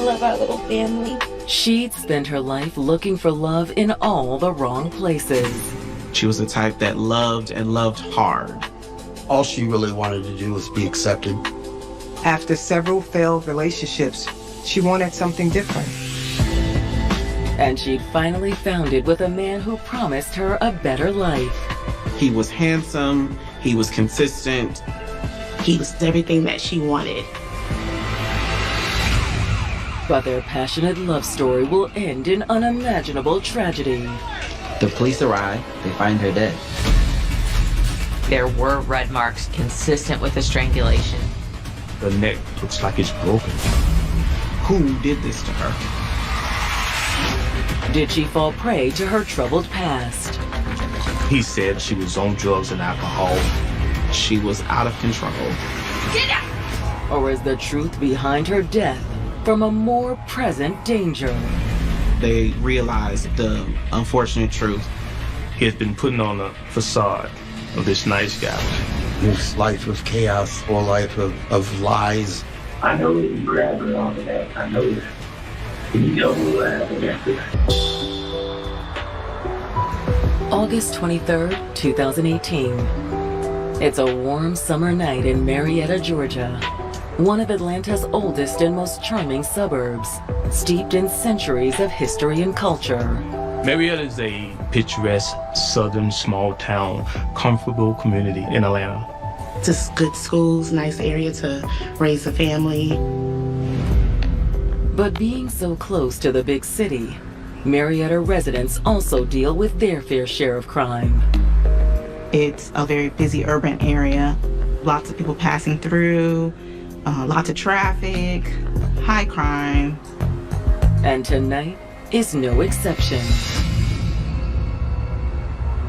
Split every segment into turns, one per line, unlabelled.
love our little family.
She'd spent her life looking for love in all the wrong places.
She was the type that loved and loved hard.
All she really wanted to do was be accepted.
After several failed relationships, she wanted something different.
And she'd finally found it with a man who promised her a better life.
He was handsome, he was consistent.
He was everything that she wanted.
But their passionate love story will end in unimaginable tragedy.
The police arrive, they find her dead.
There were red marks consistent with the strangulation.
The neck looks like it's broken.
Who did this to her?
Did she fall prey to her troubled past?
He said she was on drugs and alcohol.
She was out of control.
Get out!
Or is the truth behind her death from a more present danger?
They realized the unfortunate truth.
He has been putting on a facade of this nice guy.
This life of chaos, or life of lies.
I know that you grabbed her on the neck. I know that. Can you tell me what happened after that?
August 23rd, 2018. It's a warm summer night in Marietta, Georgia, one of Atlanta's oldest and most charming suburbs, steeped in centuries of history and culture.
Marietta is a picturesque, southern, small town, comfortable community in Atlanta.
Just good schools, nice area to raise a family.
But being so close to the big city, Marietta residents also deal with their fair share of crime.
It's a very busy urban area. Lots of people passing through, lots of traffic, high crime.
And tonight is no exception.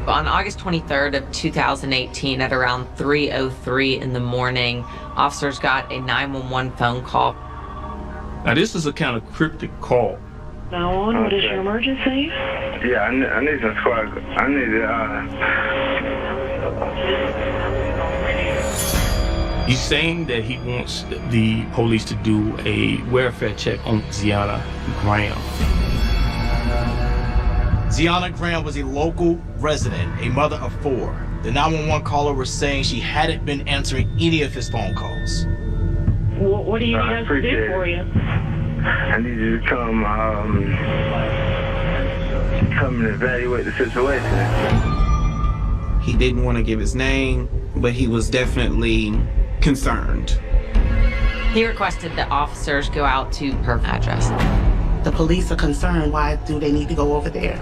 On August 23rd of 2018 at around 3:03 in the morning, officers got a 911 phone call.
Now this is a kind of cryptic call.
911, what is your emergency?
Yeah, I need some squad. I need
He's saying that he wants the police to do a welfare check on Ziana Graham.
Ziana Graham was a local resident, a mother of 4. The 911 caller was saying she hadn't been answering any of his phone calls.
What do you need us to do for you?
I need you to come and evaluate the situation.
He didn't want to give his name, but he was definitely concerned.
He requested that officers go out to her address.
The police are concerned. Why do they need to go over there?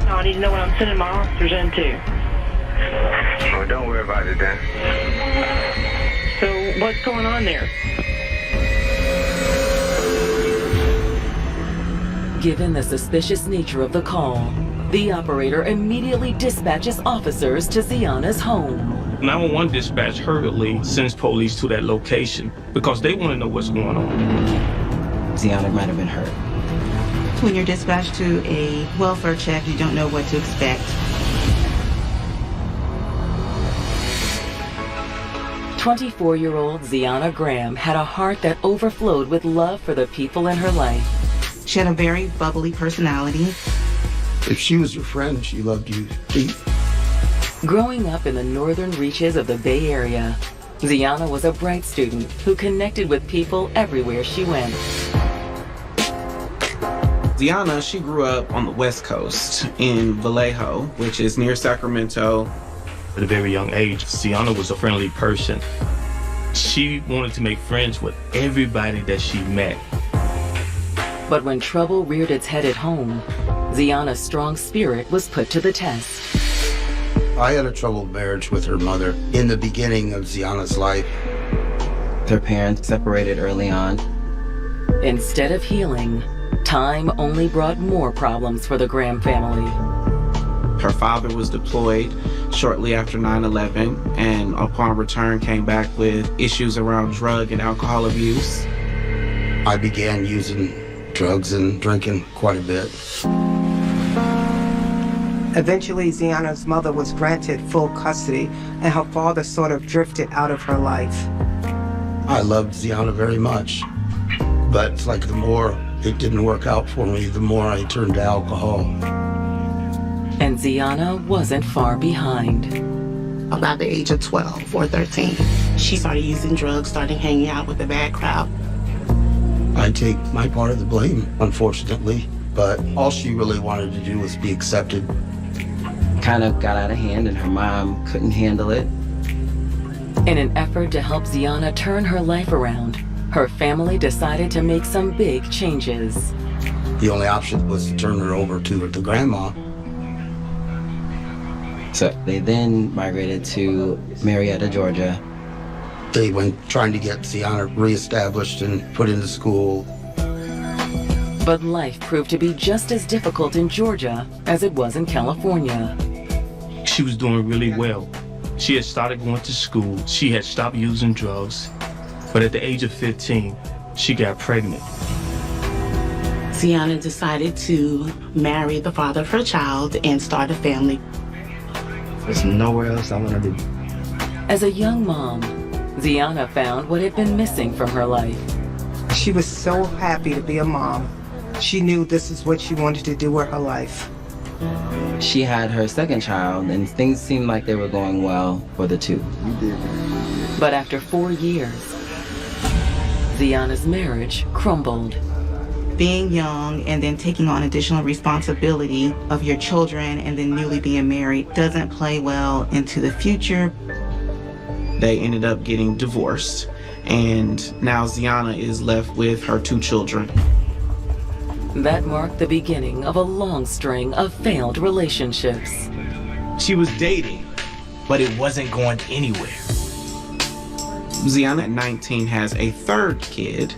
No, I need to know what I'm sending my officers into.
Oh, don't worry about it then.
So what's going on there?
Given the suspicious nature of the call, the operator immediately dispatches officers to Ziana's home.
911 dispatch hurriedly sends police to that location because they want to know what's going on.
Ziana might have been hurt.
When you're dispatched to a welfare check, you don't know what to expect.
24-year-old Ziana Graham had a heart that overflowed with love for the people in her life.
She had a very bubbly personality.
If she was your friend, she loved you deep.
Growing up in the northern reaches of the Bay Area, Ziana was a bright student who connected with people everywhere she went.
Ziana, she grew up on the West Coast in Vallejo, which is near Sacramento.
At a very young age, Ziana was a friendly person. She wanted to make friends with everybody that she met.
But when trouble reared its head at home, Ziana's strong spirit was put to the test.
I had a troubled marriage with her mother in the beginning of Ziana's life.
Their parents separated early on.
Instead of healing, time only brought more problems for the Graham family.
Her father was deployed shortly after 9/11, and upon return came back with issues around drug and alcohol abuse.
I began using drugs and drinking quite a bit.
Eventually, Ziana's mother was granted full custody, and her father sort of drifted out of her life.
I loved Ziana very much. But it's like the more it didn't work out for me, the more I turned to alcohol.
And Ziana wasn't far behind.
About the age of 12 or 13, she started using drugs, started hanging out with a bad crowd.
I take my part of the blame, unfortunately, but all she really wanted to do was be accepted.
Kind of got out of hand and her mom couldn't handle it.
In an effort to help Ziana turn her life around, her family decided to make some big changes.
The only option was to turn her over to the grandma.
So they then migrated to Marietta, Georgia.
They went trying to get Ziana reestablished and put into school.
But life proved to be just as difficult in Georgia as it was in California.
She was doing really well. She had started going to school. She had stopped using drugs. But at the age of 15, she got pregnant.
Ziana decided to marry the father of her child and start a family.
There's nowhere else I want to be.
As a young mom, Ziana found what had been missing from her life.
She was so happy to be a mom. She knew this is what she wanted to do with her life.
She had her second child, and things seemed like they were going well for the two.
But after 4 years, Ziana's marriage crumbled.
Being young and then taking on additional responsibility of your children and then newly being married doesn't play well into the future.
They ended up getting divorced, and now Ziana is left with her 2 children.
That marked the beginning of a long string of failed relationships.
She was dating, but it wasn't going anywhere.
Ziana at 19 has a 3rd kid,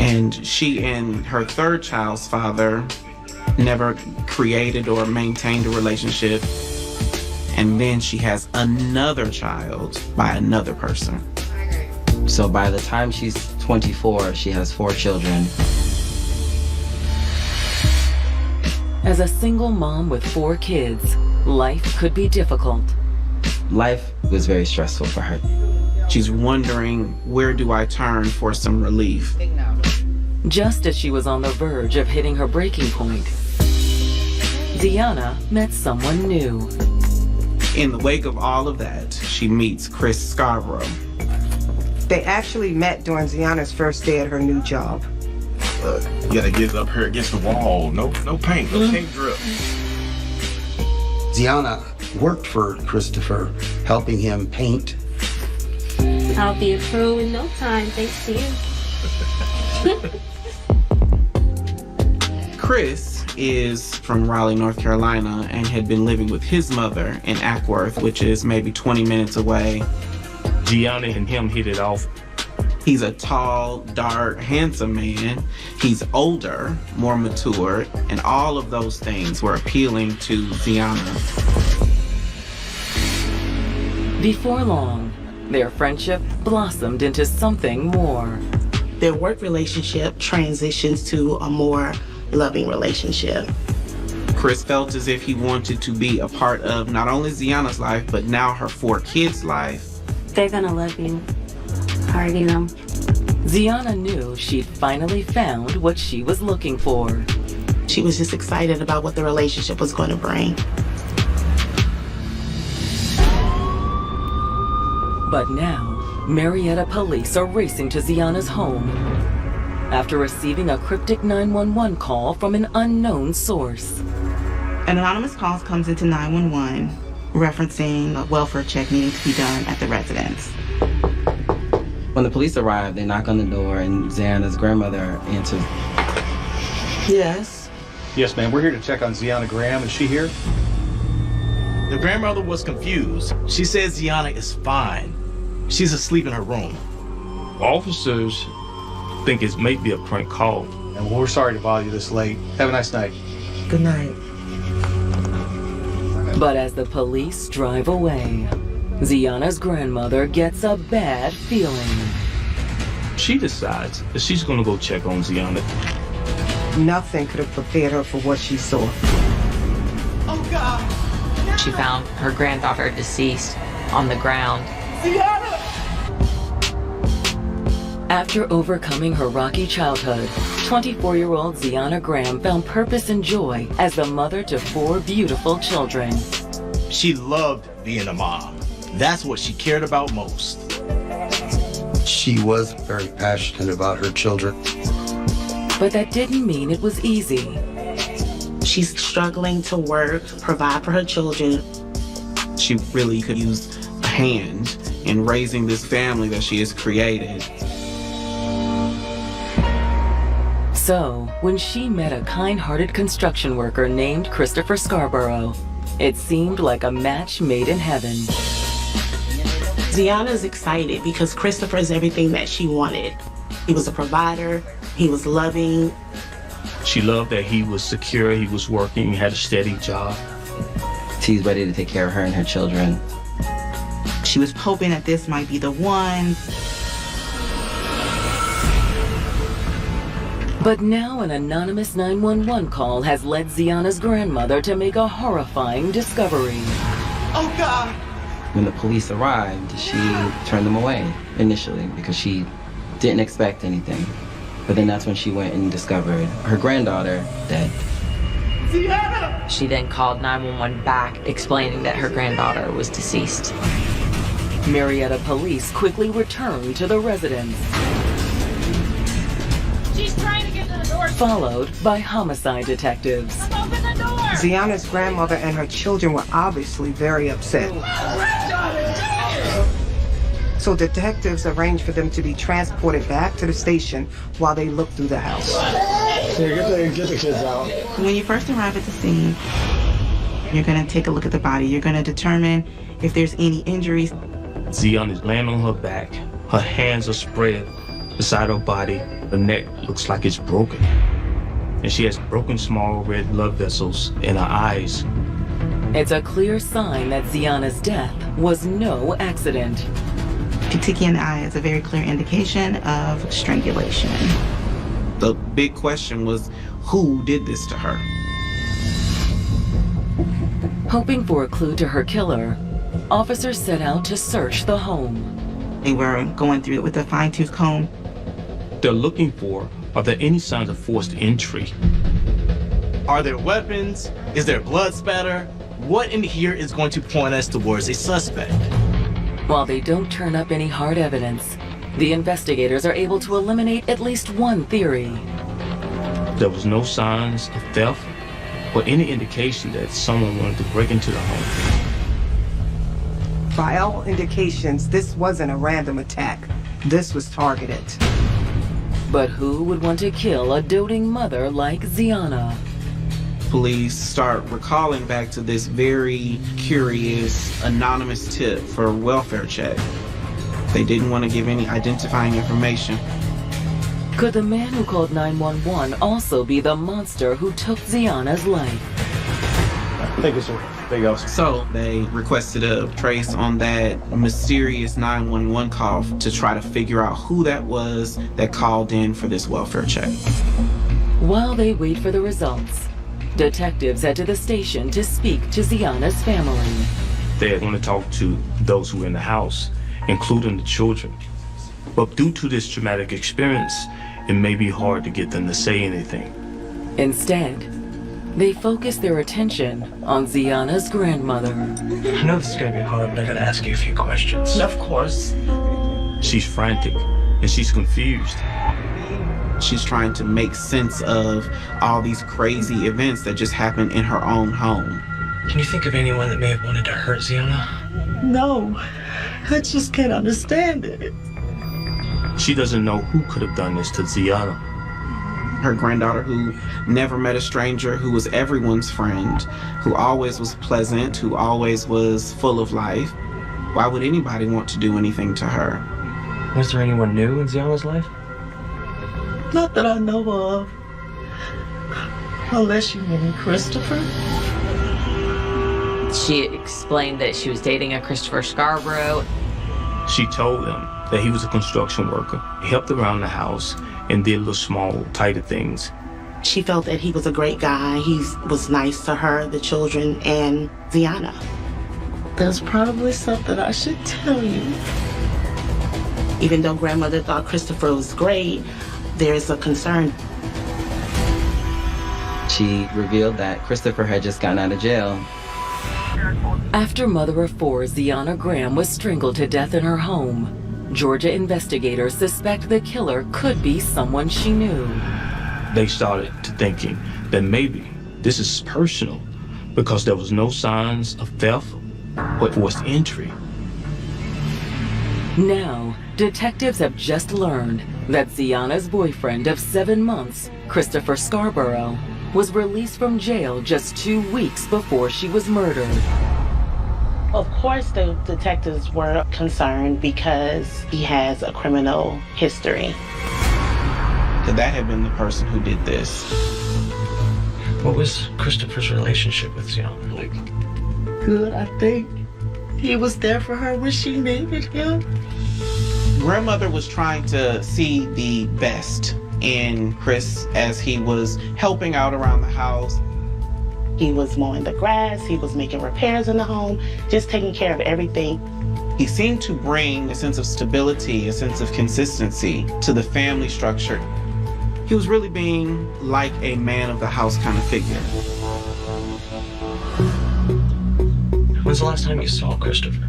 and she and her 3rd child's father never created or maintained a relationship. And then she has another child by another person.
So by the time she's 24, she has 4 children.
As a single mom with 4 kids, life could be difficult.
Life was very stressful for her.
She's wondering, where do I turn for some relief?
Just as she was on the verge of hitting her breaking point, Ziana met someone new.
In the wake of all of that, she meets Chris Scarborough.
They actually met during Ziana's first day at her new job.
You gotta get it up here against the wall. No paint, no paint drip.
Ziana worked for Christopher, helping him paint.
I'll be a pro in no time, thanks to you.
Chris is from Raleigh, North Carolina, and had been living with his mother in Ackworth, which is maybe 20 minutes away.
Ziana and him hit it off.
He's a tall, dark, handsome man. He's older, more mature, and all of those things were appealing to Ziana.
Before long, their friendship blossomed into something more.
Their work relationship transitions to a more loving relationship.
Chris felt as if he wanted to be a part of not only Ziana's life, but now her 4 kids' life.
They're gonna love you. I already know.
Ziana knew she'd finally found what she was looking for.
She was just excited about what the relationship was going to bring.
But now, Marietta police are racing to Ziana's home after receiving a cryptic 911 call from an unknown source.
An anonymous call comes into 911 referencing a welfare check needing to be done at the residence.
When the police arrive, they knock on the door and Ziana's grandmother answers.
Yes.
Yes, ma'am. We're here to check on Ziana Graham. Is she here?
The grandmother was confused. She says Ziana is fine. She's asleep in her room.
Officers think it may be a prank call.
And we're sorry to bother you this late. Have a nice night.
Good night.
But as the police drive away, Ziana's grandmother gets a bad feeling.
She decides that she's gonna go check on Ziana.
Nothing could have prepared her for what she saw.
Oh, God. She found her granddaughter deceased on the ground.
Ziana!
After overcoming her rocky childhood, 24-year-old Ziana Graham found purpose and joy as the mother to 4 beautiful children.
She loved being a mom. That's what she cared about most.
She was very passionate about her children.
But that didn't mean it was easy.
She's struggling to work, provide for her children.
She really could use a hand in raising this family that she has created.
So, when she met a kind-hearted construction worker named Christopher Scarborough, it seemed like a match made in heaven.
Ziana's excited because Christopher is everything that she wanted. He was a provider, he was loving.
She loved that he was secure, he was working, he had a steady job.
He's ready to take care of her and her children.
She was hoping that this might be the one.
But now an anonymous 911 call has led Ziana's grandmother to make a horrifying discovery.
Oh, God!
When the police arrived, she turned them away initially because she didn't expect anything. But then that's when she went and discovered her granddaughter dead.
Ziana!
She then called 911 back, explaining that her granddaughter was deceased.
Marietta police quickly returned to the residence.
She's trying to get to the door.
Followed by homicide detectives.
Open the door.
Ziana's grandmother and her children were obviously very upset. So detectives arranged for them to be transported back to the station while they looked through the house.
Here, get the kids out.
When you first arrive at the scene, you're gonna take a look at the body. You're gonna determine if there's any injuries.
Ziana is laying on her back. Her hands are spread beside her body. Her neck looks like it's broken. And she has broken small red blood vessels in her eyes.
It's a clear sign that Ziana's death was no accident.
Petechiae in the eye is a very clear indication of strangulation.
The big question was, who did this to her?
Hoping for a clue to her killer, officers set out to search the home.
They were going through it with a fine-tooth comb.
They're looking for, are there any signs of forced entry?
Are there weapons? Is there blood spatter? What in here is going to point us towards a suspect?
While they don't turn up any hard evidence, the investigators are able to eliminate at least one theory.
There was no signs of theft or any indication that someone wanted to break into the home.
By all indications, this wasn't a random attack. This was targeted.
But who would want to kill a doting mother like Ziana?
Police start recalling back to this very curious anonymous tip for a welfare check. They didn't want to give any identifying information.
Could the man who called 911 also be the monster who took Ziana's life?
Thank you, sir. There you go.
So they requested a trace on that mysterious 911 call to try to figure out who that was that called in for this welfare check.
While they wait for the results, detectives head to the station to speak to Ziana's family.
They want to talk to those who were in the house, including the children. But due to this traumatic experience, it may be hard to get them to say anything.
Instead, they focus their attention on Ziana's grandmother.
I know this is gonna be hard, but I gotta ask you a few questions.
Of course.
She's frantic and she's confused.
She's trying to make sense of all these crazy events that just happened in her own home.
Can you think of anyone that may have wanted to hurt Ziana?
No, I just can't understand it.
She doesn't know who could have done this to Ziana.
Her granddaughter who never met a stranger, who was everyone's friend, who always was pleasant, who always was full of life. Why would anybody want to do anything to her?
Was there anyone new in Ziana's life?
Not that I know of. Unless you mean Christopher.
She explained that she was dating a Christopher Scarborough.
She told them that he was a construction worker. He helped around the house and did little small, tighter things.
She felt that he was a great guy. He was nice to her, the children, and Ziana. There's probably something I should tell you. Even though grandmother thought Christopher was great, there's a concern.
She revealed that Christopher had just gotten out of jail.
After mother of four Ziana Graham was strangled to death in her home, Georgia investigators suspect the killer could be someone she knew.
They started to thinking that maybe this is personal because there was no signs of theft or forced entry.
Now, detectives have just learned that Ziana's boyfriend of 7 months, Christopher Scarborough, was released from jail just 2 weeks before she was murdered.
Of course, the detectives were concerned because he has a criminal history.
Could that have been the person who did this?
What was Christopher's relationship with Ziana like?
Good, I think. He was there for her when she needed him.
Grandmother was trying to see the best in Chris as he was helping out around the house.
He was mowing the grass, he was making repairs in the home, just taking care of everything.
He seemed to bring a sense of stability, a sense of consistency to the family structure. He was really being like a man of the house kind of figure.
When's the last time you saw Christopher?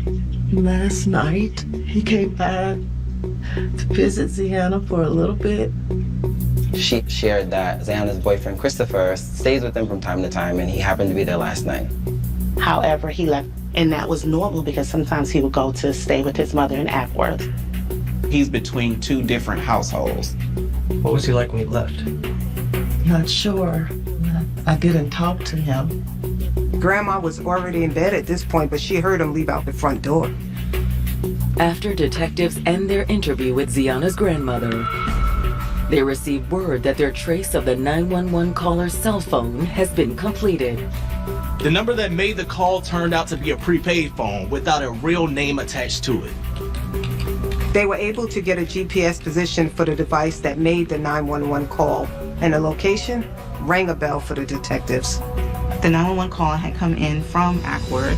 Last night, he came back to visit Ziana for a little bit.
She shared that Ziana's boyfriend, Christopher, stays with them from time to time, and he happened to be there last night.
However, he left, and that was normal because sometimes he would go to stay with his mother in Ackworth.
He's between two different households.
What was he like when he left?
Not sure. I didn't talk to him.
Grandma was already in bed at this point, but she heard him leave out the front door.
After detectives end their interview with Ziana's grandmother, they receive word that their trace of the 911 caller's cell phone has been completed.
The number that made the call turned out to be a prepaid phone without a real name attached to it.
They were able to get a GPS position for the device that made the 911 call, and the location rang a bell for the detectives.
The 911 call had come in from Ackworth.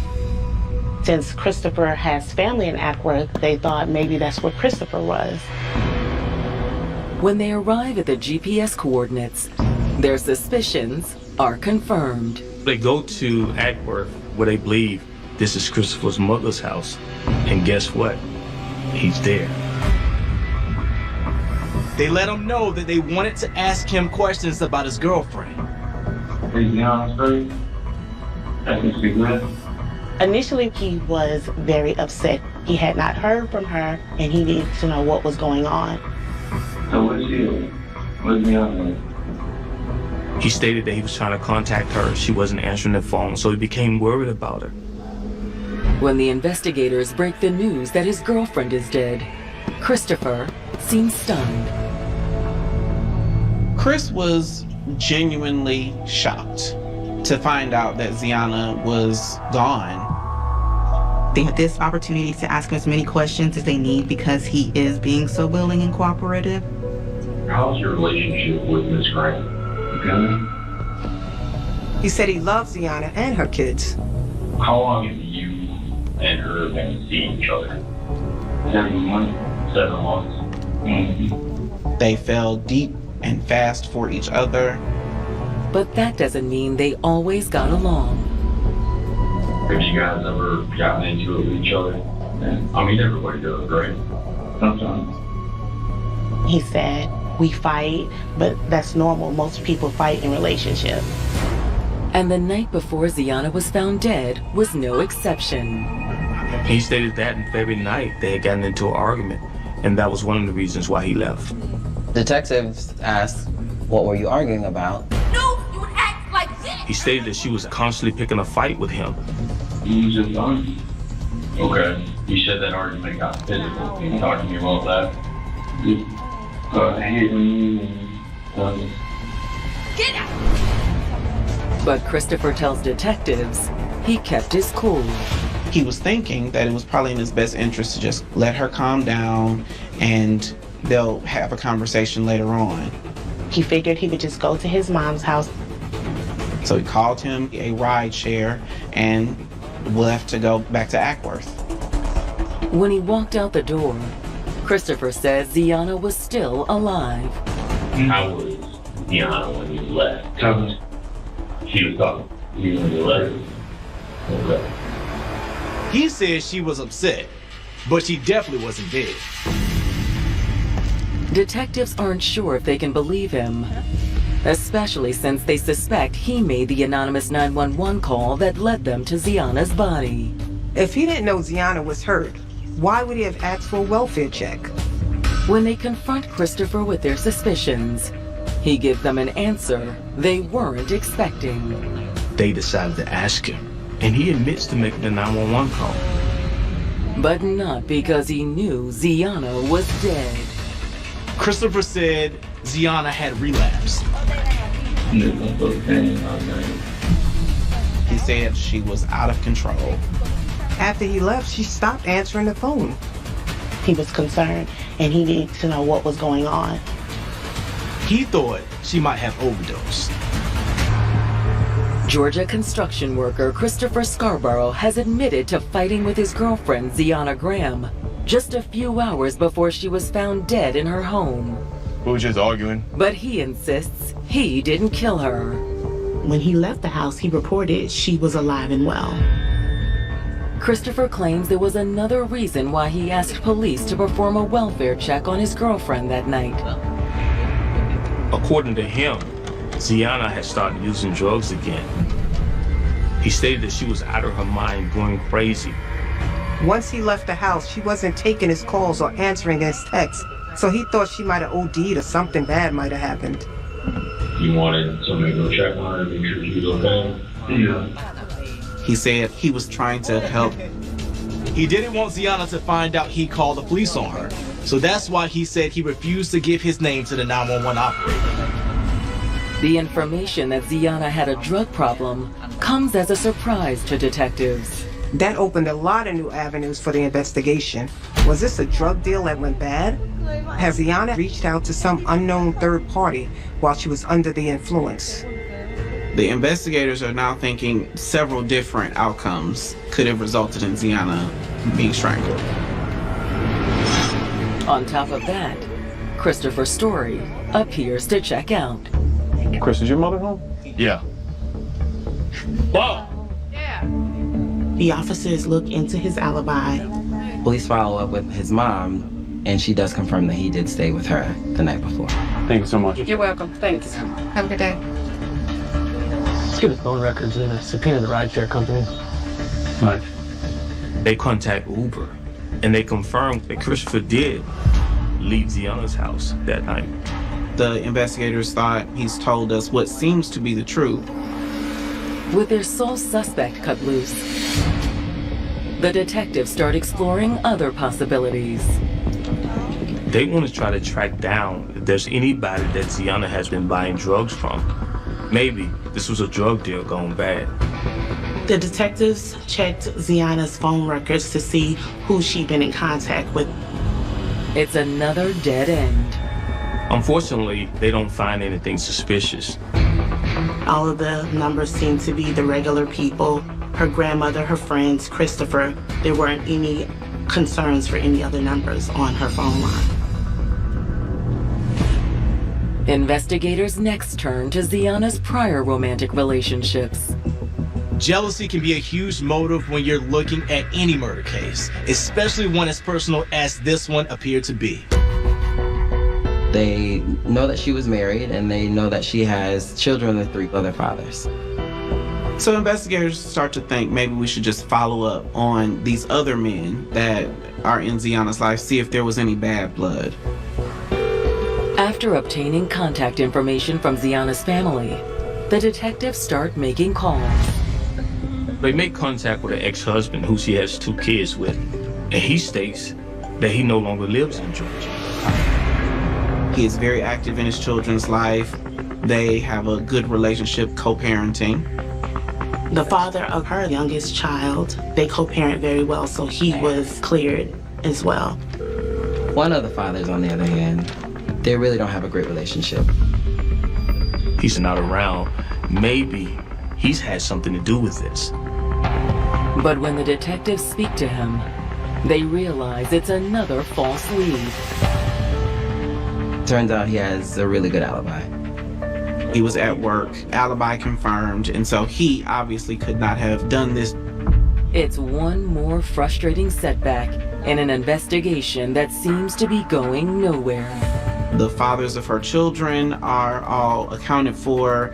Since Christopher has family in Ackworth, they thought maybe that's where Christopher was.
When they arrive at the GPS coordinates, their suspicions are confirmed.
They go to Ackworth where they believe this is Christopher's mother's house. And guess what? He's there.
They let him know that they wanted to ask him questions about his girlfriend.
Initially, he was very upset. He had not heard from her, and he needed to know what was going on.
So what's he on?
He stated that he was trying to contact her. She wasn't answering the phone, so he became worried about her.
When the investigators break the news that his girlfriend is dead, Christopher seems stunned.
Chris was genuinely shocked to find out that Ziana was gone.
They had this opportunity to ask him as many questions as they need because he is being so willing and cooperative.
How's your relationship with Miss Grant? Good?
He said he loves Ziana and her kids.
How long have you and her been seeing each other? 7 months. 7 months. Mm-hmm.
They fell deep and fast for each other.
But that doesn't mean they always got along.
Have you guys ever gotten into it with each other? I mean, everybody does, right? Sometimes.
He said, we fight, but that's normal. Most people fight in relationships.
And the night before Ziana was found dead was no exception.
He stated that very night they had gotten into an argument, and that was one of the reasons why he left.
Detectives asked, what were you arguing about?
No, you would act like this!
He stated that she was constantly picking a fight with him.
You just done? Okay. You said that argument got physical. Can you talk to me about that?
Get out!
But Christopher tells detectives he kept his cool.
He was thinking that it was probably in his best interest to just let her calm down and they'll have a conversation later on.
He figured he would just go to his mom's house.
So he called him a ride share and left to go back to Ackworth.
When he walked out the door, Christopher says Ziana was still alive.
How was Deanna when you left? She was talking. You when you left. Okay.
He said she was upset, but she definitely wasn't dead.
Detectives aren't sure if they can believe him, especially since they suspect he made the anonymous 911 call that led them to Ziana's body.
If he didn't know Ziana was hurt, why would he have asked for a welfare check?
When they confront Christopher with their suspicions, he gives them an answer they weren't expecting.
They decided to ask him, and he admits to making the 911 call.
But not because he knew Ziana was dead.
Christopher said Ziana had relapsed.
He said she was out of control.
After he left, she stopped answering the phone.
He was concerned, and he needed to know what was going on.
He thought she might have overdosed.
Georgia construction worker Christopher Scarborough has admitted to fighting with his girlfriend Ziana Graham just a few hours before she was found dead in her home.
We were just arguing.
But he insists he didn't kill her.
When he left the house, he reported she was alive and well.
Christopher claims there was another reason why he asked police to perform a welfare check on his girlfriend that night.
According to him, Ziana had started using drugs again. He stated that she was out of her mind, going crazy.
Once he left the house, she wasn't taking his calls or answering his texts, so he thought she might have OD'd or something bad might have happened.
You wanted somebody to go check on her, make sure she was okay? Yeah.
He said he was trying to help.
He didn't want Ziana to find out he called the police on her, so that's why he said he refused to give his name to the 911 operator.
The information that Ziana had a drug problem comes as a surprise to detectives.
That opened a lot of new avenues for the investigation. Was this a drug deal that went bad? Has Ziana reached out to some unknown third party while she was under the influence?
The investigators are now thinking several different outcomes could have resulted in Ziana being strangled.
On top of that, Christopher's story appears to check out.
Chris, is your mother home? Yeah.
Whoa!
The officers look into his alibi.
Police follow up with his mom, and she does confirm that he did stay with her the night before.
Thank you so much.
You're welcome. Thanks. Have a good day.
Let's get his phone records and subpoena the rideshare company.
Right. They contact Uber, and they confirm that Christopher did leave Ziana's house that night.
The investigators thought he's told us what seems to be the truth.
With their sole suspect cut loose, the detectives start exploring other possibilities.
They want to try to track down if there's anybody that Ziana has been buying drugs from. Maybe this was a drug deal gone bad.
The detectives checked Ziana's phone records to see who she'd been in contact with.
It's another dead end.
Unfortunately, they don't find anything suspicious.
All of the numbers seem to be the regular people, her grandmother, her friends, Christopher. There weren't any concerns for any other numbers on her phone line.
Investigators next turn to Ziana's prior romantic relationships.
Jealousy can be a huge motive when you're looking at any murder case, especially one as personal as this one appeared to be.
They know that she was married, and they know that she has children with 3 other fathers.
So investigators start to think maybe we should just follow up on these other men that are in Ziana's life, see if there was any bad blood.
After obtaining contact information from Ziana's family, the detectives start making calls.
They make contact with her ex-husband, who she has 2 kids with, and he states that he no longer lives in Georgia.
He is very active in his children's life. They have a good relationship, co-parenting.
The father of her youngest child, they co-parent very well, so he was cleared as well.
One of the fathers, on the other hand, they really don't have a great relationship.
He's not around. Maybe he's had something to do with this.
But when the detectives speak to him, They realize it's another false lead.
Turns out he has a really good alibi.
He was at work, alibi confirmed, and so he obviously could not have done this.
It's one more frustrating setback in an investigation that seems to be going nowhere.
The fathers of her children are all accounted for.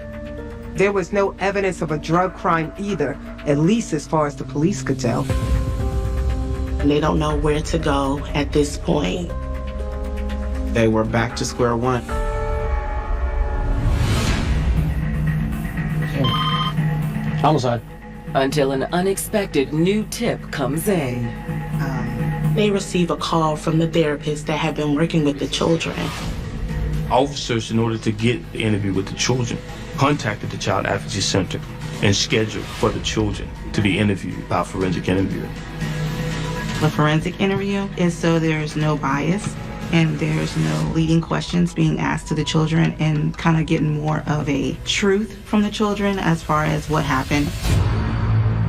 There was no evidence of a drug crime either, at least as far as the police could tell.
They don't know where to go at this point.
They were back to square one.
Homicide.
Until an unexpected new tip comes in.
They receive a call from the therapist that had been working with the children.
Officers, in order to get the interview with the children, contacted the Child Advocacy Center and scheduled for the children to be interviewed by a forensic interviewer.
A forensic interview is so there's no bias and there's no leading questions being asked to the children and kind of getting more of a truth from the children as far as what happened.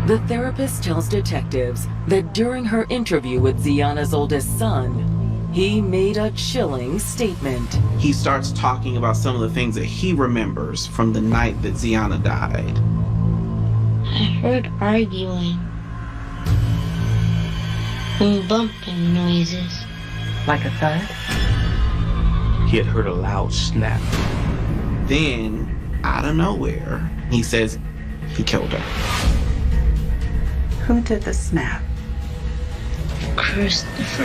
The therapist tells detectives that during her interview with Ziana's oldest son, he made a chilling statement.
He starts talking about some of the things that he remembers from the night that Ziana died.
I heard arguing and bumping noises.
Like a thud?
He had heard a loud snap.
Then, out of nowhere, he says he killed her.
Who did the snap?
Christopher.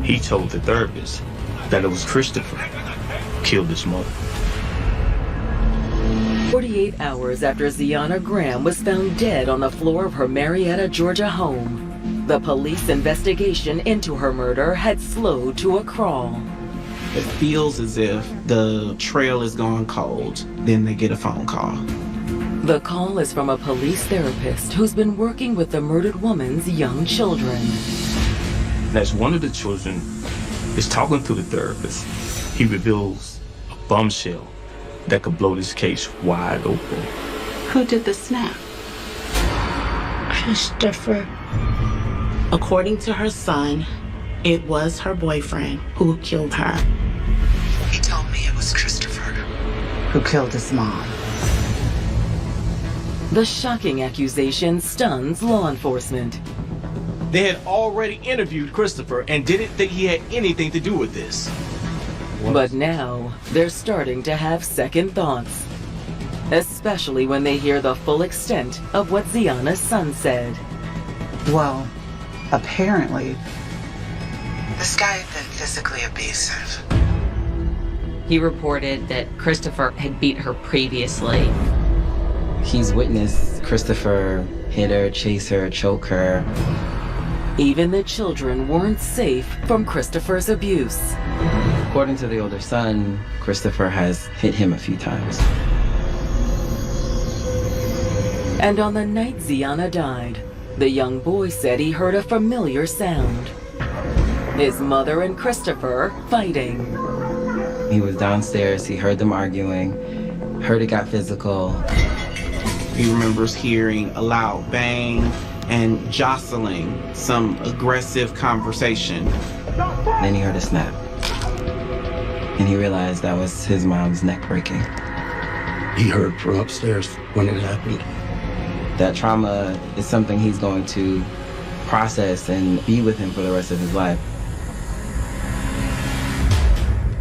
He told the therapist that it was Christopher who killed his mother.
48 hours after Ziana Graham was found dead on the floor of her Marietta, Georgia home, the police investigation into her murder had slowed to a crawl.
It feels as if the trail is gone cold. Then they get a phone call.
The call is from a police therapist who's been working with the murdered woman's young children.
As one of the children is talking to the therapist, he reveals a bombshell that could blow this case wide open.
Who did the snap?
Christopher.
According to her son, it was her boyfriend who killed her.
He told me it was Christopher who killed his mom.
The shocking accusation stuns law enforcement.
They had already interviewed Christopher and didn't think he had anything to do with this.
But now, they're starting to have second thoughts. Especially when they hear the full extent of what Ziana's son said.
Well, apparently, this guy had been physically abusive.
He reported that Christopher had beat her previously.
He's witnessed Christopher hit her, chase her, choke her.
Even the children weren't safe from Christopher's abuse.
According to the older son, Christopher has hit him a few times.
And on the night Ziana died, the young boy said he heard a familiar sound. His mother and Christopher fighting.
He was downstairs, he heard them arguing, heard it got physical.
He remembers hearing a loud bang and jostling, some aggressive conversation.
Then he heard a snap. And he realized that was his mom's neck breaking.
He heard from upstairs when it happened.
That trauma is something he's going to process and be with him for the rest of his life.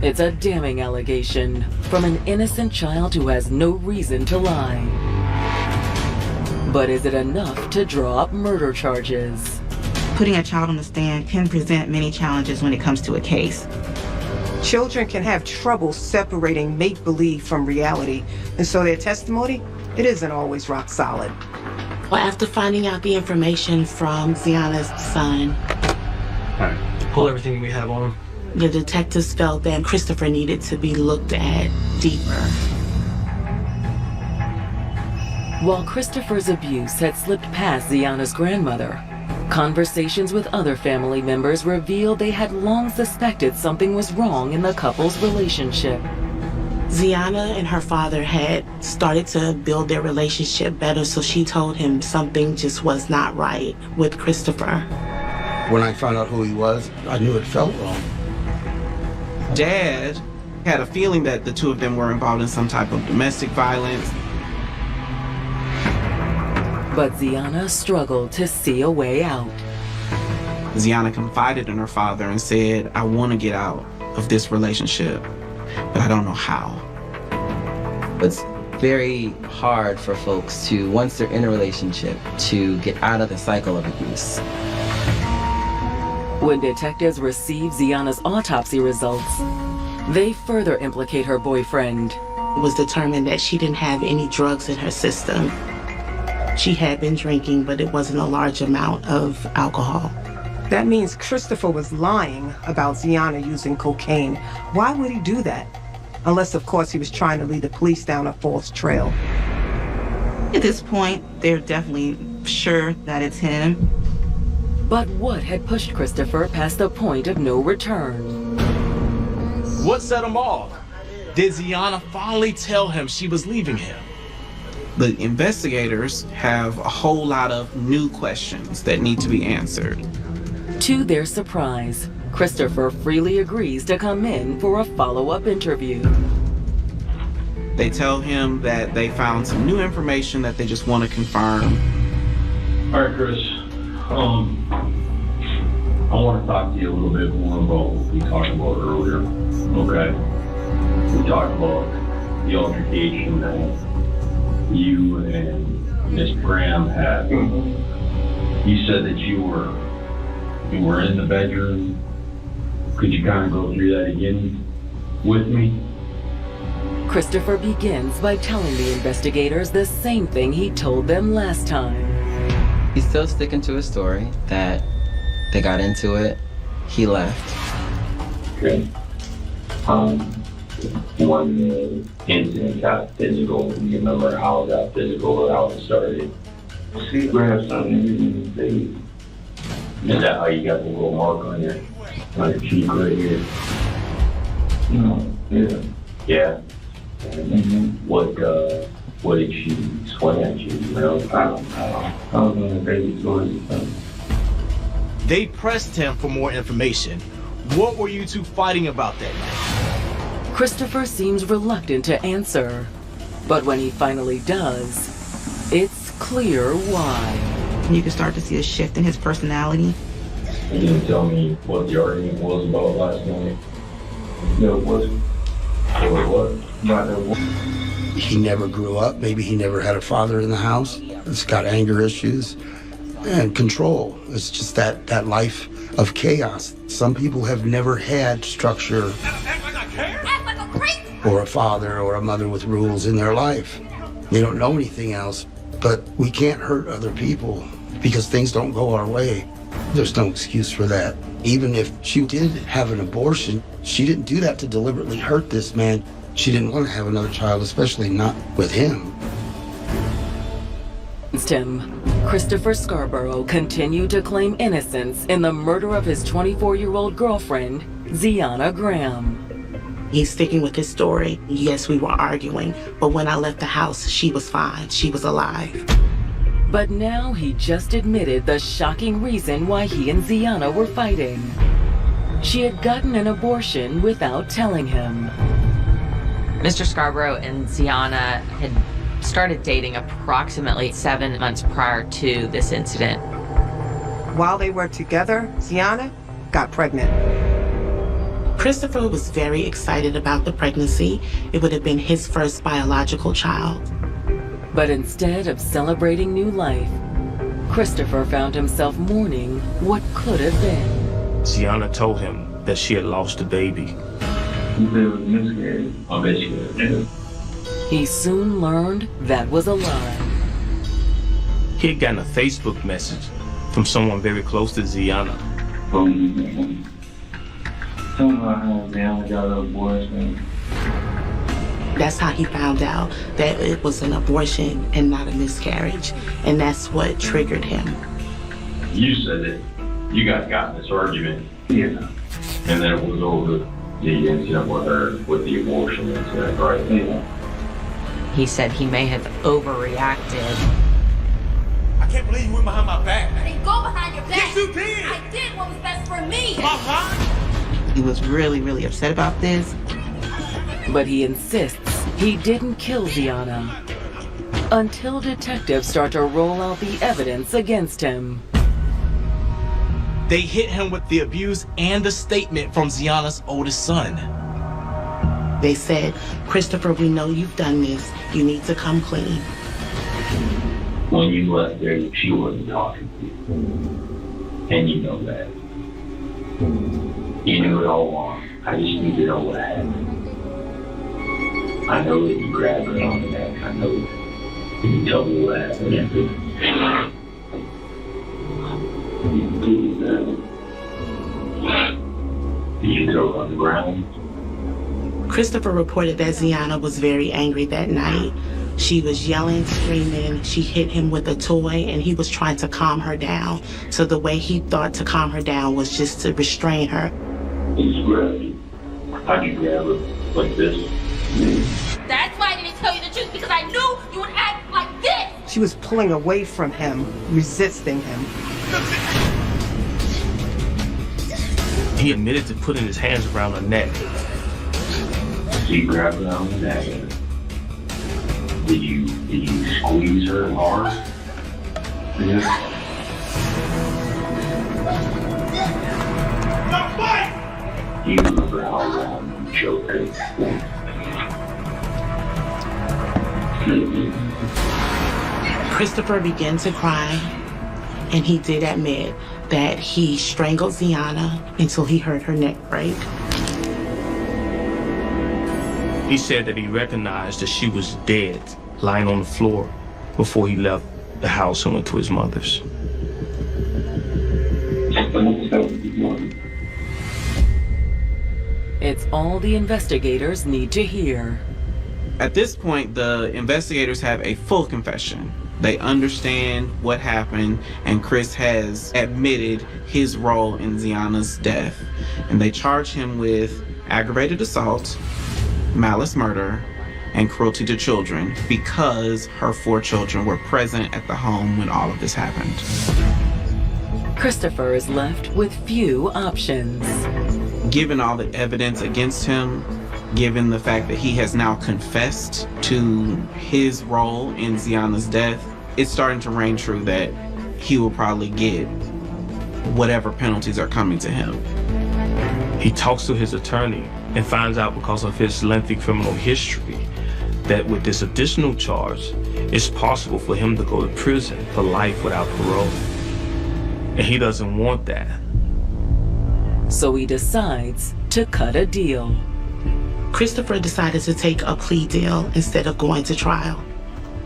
It's a damning allegation from an innocent child who has no reason to lie. But is it enough to draw up murder charges?
Putting a child on the stand can present many challenges when it comes to a case.
Children can have trouble separating make-believe from reality, and so their testimony, it isn't always rock solid.
Well, after finding out the information from Ziana's son,
All right, pull everything we have on him.
the detectives felt that Christopher needed to be looked at deeper.
While Christopher's abuse had slipped past Ziana's grandmother, conversations with other family members revealed they had long suspected something was wrong in the couple's relationship.
Ziana and her father had started to build their relationship better, so she told him something just was not right with Christopher.
When I found out who he was, I knew it felt wrong.
Dad had a feeling that the two of them were involved in some type of domestic violence.
But Ziana struggled to see a way out.
Ziana confided in her father and said, I want to get out of this relationship, but I don't know how.
It's very hard for folks to, once they're in a relationship, to get out of the cycle of abuse.
When detectives receive Ziana's autopsy results, they further implicate her boyfriend.
It was determined that she didn't have any drugs in her system. She had been drinking, but it wasn't a large amount of alcohol.
That means Christopher was lying about Ziana using cocaine. Why would he do that? Unless, of course, he was trying to lead the police down a false trail.
At this point, they're definitely sure that it's him.
But what had pushed Christopher past the point of no return?
What set him off? Did Ziana finally tell him she was leaving him?
The investigators have a whole lot of new questions that need to be answered.
To their surprise, Christopher freely agrees to come in for a follow-up interview.
They tell him that they found some new information that they just want to confirm.
All right, Chris. I want to talk to you a little bit more about what we talked about earlier. Okay. We talked about the altercation that you and Miss Graham had. You said that you were in the bedroom. Could you kind of go through that again with me?
Christopher begins by telling the investigators the same thing he told them last time.
He's still sticking to his story that they got into it, he left.
Okay. When the incident got physical, do you remember how it got physical or how it started? She grabbed something in his face. Is that how you got the little mark on your cheek right here? No. Yeah. Yeah. What did she swing at you? You know? I don't know. I was in the baby story.
They pressed him for more information. What were you two fighting about that night?
Christopher seems reluctant to answer, but when he finally does, it's clear why.
You can start to see a shift in his personality.
You didn't tell me what the argument was about last night. No, it wasn't. What?
He never grew up. Maybe he never had a father in the house. It's got anger issues and control. It's just that life of chaos. Some people have never had structure or a father or a mother with rules in their life. They don't know anything else, but we can't hurt other people because things don't go our way. There's no excuse for that. Even if she did have an abortion, she didn't do that to deliberately hurt this man. She didn't want to have another child, especially not with him.
Against him, Christopher Scarborough continued to claim innocence in the murder of his 24-year-old girlfriend, Ziana Graham.
He's sticking with his story. Yes, we were arguing, but when I left the house, she was fine. She was alive.
But now he just admitted the shocking reason why he and Ziana were fighting. She had gotten an abortion without telling him.
Mr. Scarborough and Ziana had started dating approximately 7 months prior to this incident.
While they were together, Ziana got pregnant.
Christopher was very excited about the pregnancy. It would have been his first biological child.
But instead of celebrating new life, Christopher found himself mourning what could have been.
Ziana told him that she had lost the baby.
You said it was miscarriage. I bet you did.
He soon learned that was a lie.
He had gotten a Facebook message from someone very close to Ziana.
Tell me how Ziana got an abortion.
That's how he found out that it was an abortion and not a miscarriage. And that's what triggered him.
You said it. You guys got in this argument. Yeah. And then it was over. the incident with her, with the abortion incident, right? Yeah.
He said he may have overreacted.
I can't believe you went behind my back.
I didn't go behind your back.
Yes, you did.
I did what was best for me.
He was really, really upset about this.
But he insists he didn't kill Ziana until detectives start to roll out the evidence against him.
They hit him with the abuse and the statement from Ziana's oldest son.
They said, Christopher, we know you've done this. You need to come clean.
When you left there, she wasn't talking to you. And you know that. You knew it all along. I just need to know what happened. I know that you grabbed her on the neck. I know that. Can you tell me what happened after? Did you throw her on the ground?
Christopher reported that Ziana was very angry that night. She was yelling, screaming. She hit him with a toy, and he was trying to calm her down. So the way he thought to calm her down was just to restrain her.
You grabbed her. How'd you grab her? Like this?
That's why I didn't tell you the truth, because I knew you would act like this.
She was pulling away from him, resisting him.
He admitted to putting his hands around her neck.
So you grabbed her on the neck. Did you squeeze her hard? Yeah. Do you remember how long you choked her?
Christopher began to cry, and he did admit that he strangled Ziana until he heard her neck break.
He said that he recognized that she was dead, lying on the floor, before he left the house and went to his mother's.
It's all the investigators need to hear.
At this point, the investigators have a full confession. They understand what happened, and Chris has admitted his role in Ziana's death. And they charge him with aggravated assault, malice murder, and cruelty to children because her 4 children were present at the home when all of this happened.
Christopher is left with few options.
Given all the evidence against him, given the fact that he has now confessed to his role in Ziana's death, it's starting to reign true that he will probably get whatever penalties are coming to him.
He talks to his attorney and finds out, because of his lengthy criminal history, that with this additional charge, it's possible for him to go to prison for life without parole. And he doesn't want that.
So he decides to cut a deal.
Christopher decided to take a plea deal instead of going to trial.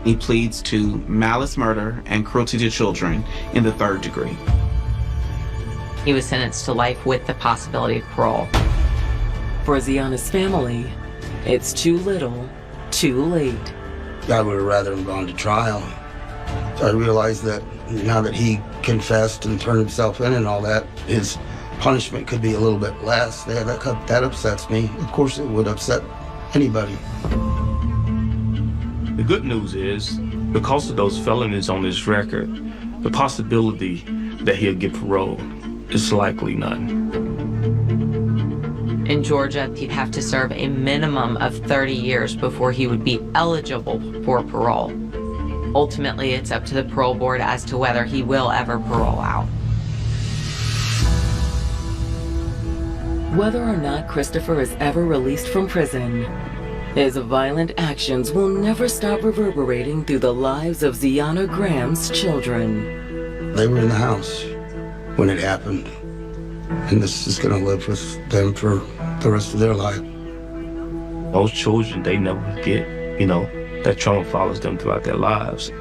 He pleads to malice murder and cruelty to children in the 3rd degree.
He was sentenced to life with the possibility of parole.
For Ziana's family, it's too little, too late.
I would have rather him gone to trial. I realized that now that he confessed and turned himself in and all that, his punishment could be a little bit less. That upsets me. Of course it would upset anybody.
The good news is, because of those felonies on his record, the possibility that he'll get parole is likely none.
In Georgia, he'd have to serve a minimum of 30 years before he would be eligible for parole. Ultimately, it's up to the parole board as to whether he will ever parole out.
Whether or not Christopher is ever released from prison, his violent actions will never stop reverberating through the lives of Ziana Graham's children.
They were in the house when it happened, and this is going to live with them for the rest of their life.
Those children, they never forget, that trauma follows them throughout their lives.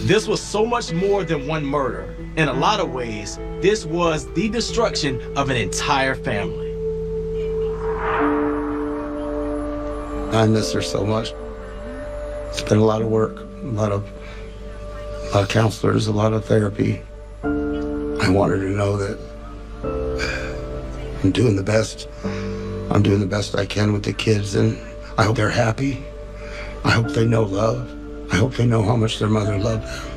This was so much more than one murder. In a lot of ways, this was the destruction of an entire family.
I miss her so much. It's been a lot of work, a lot of counselors, a lot of therapy. I want her to know that I'm doing the best I'm doing the best I can with the kids, and I hope they're happy. I hope they know love. I hope they know how much their mother loved them.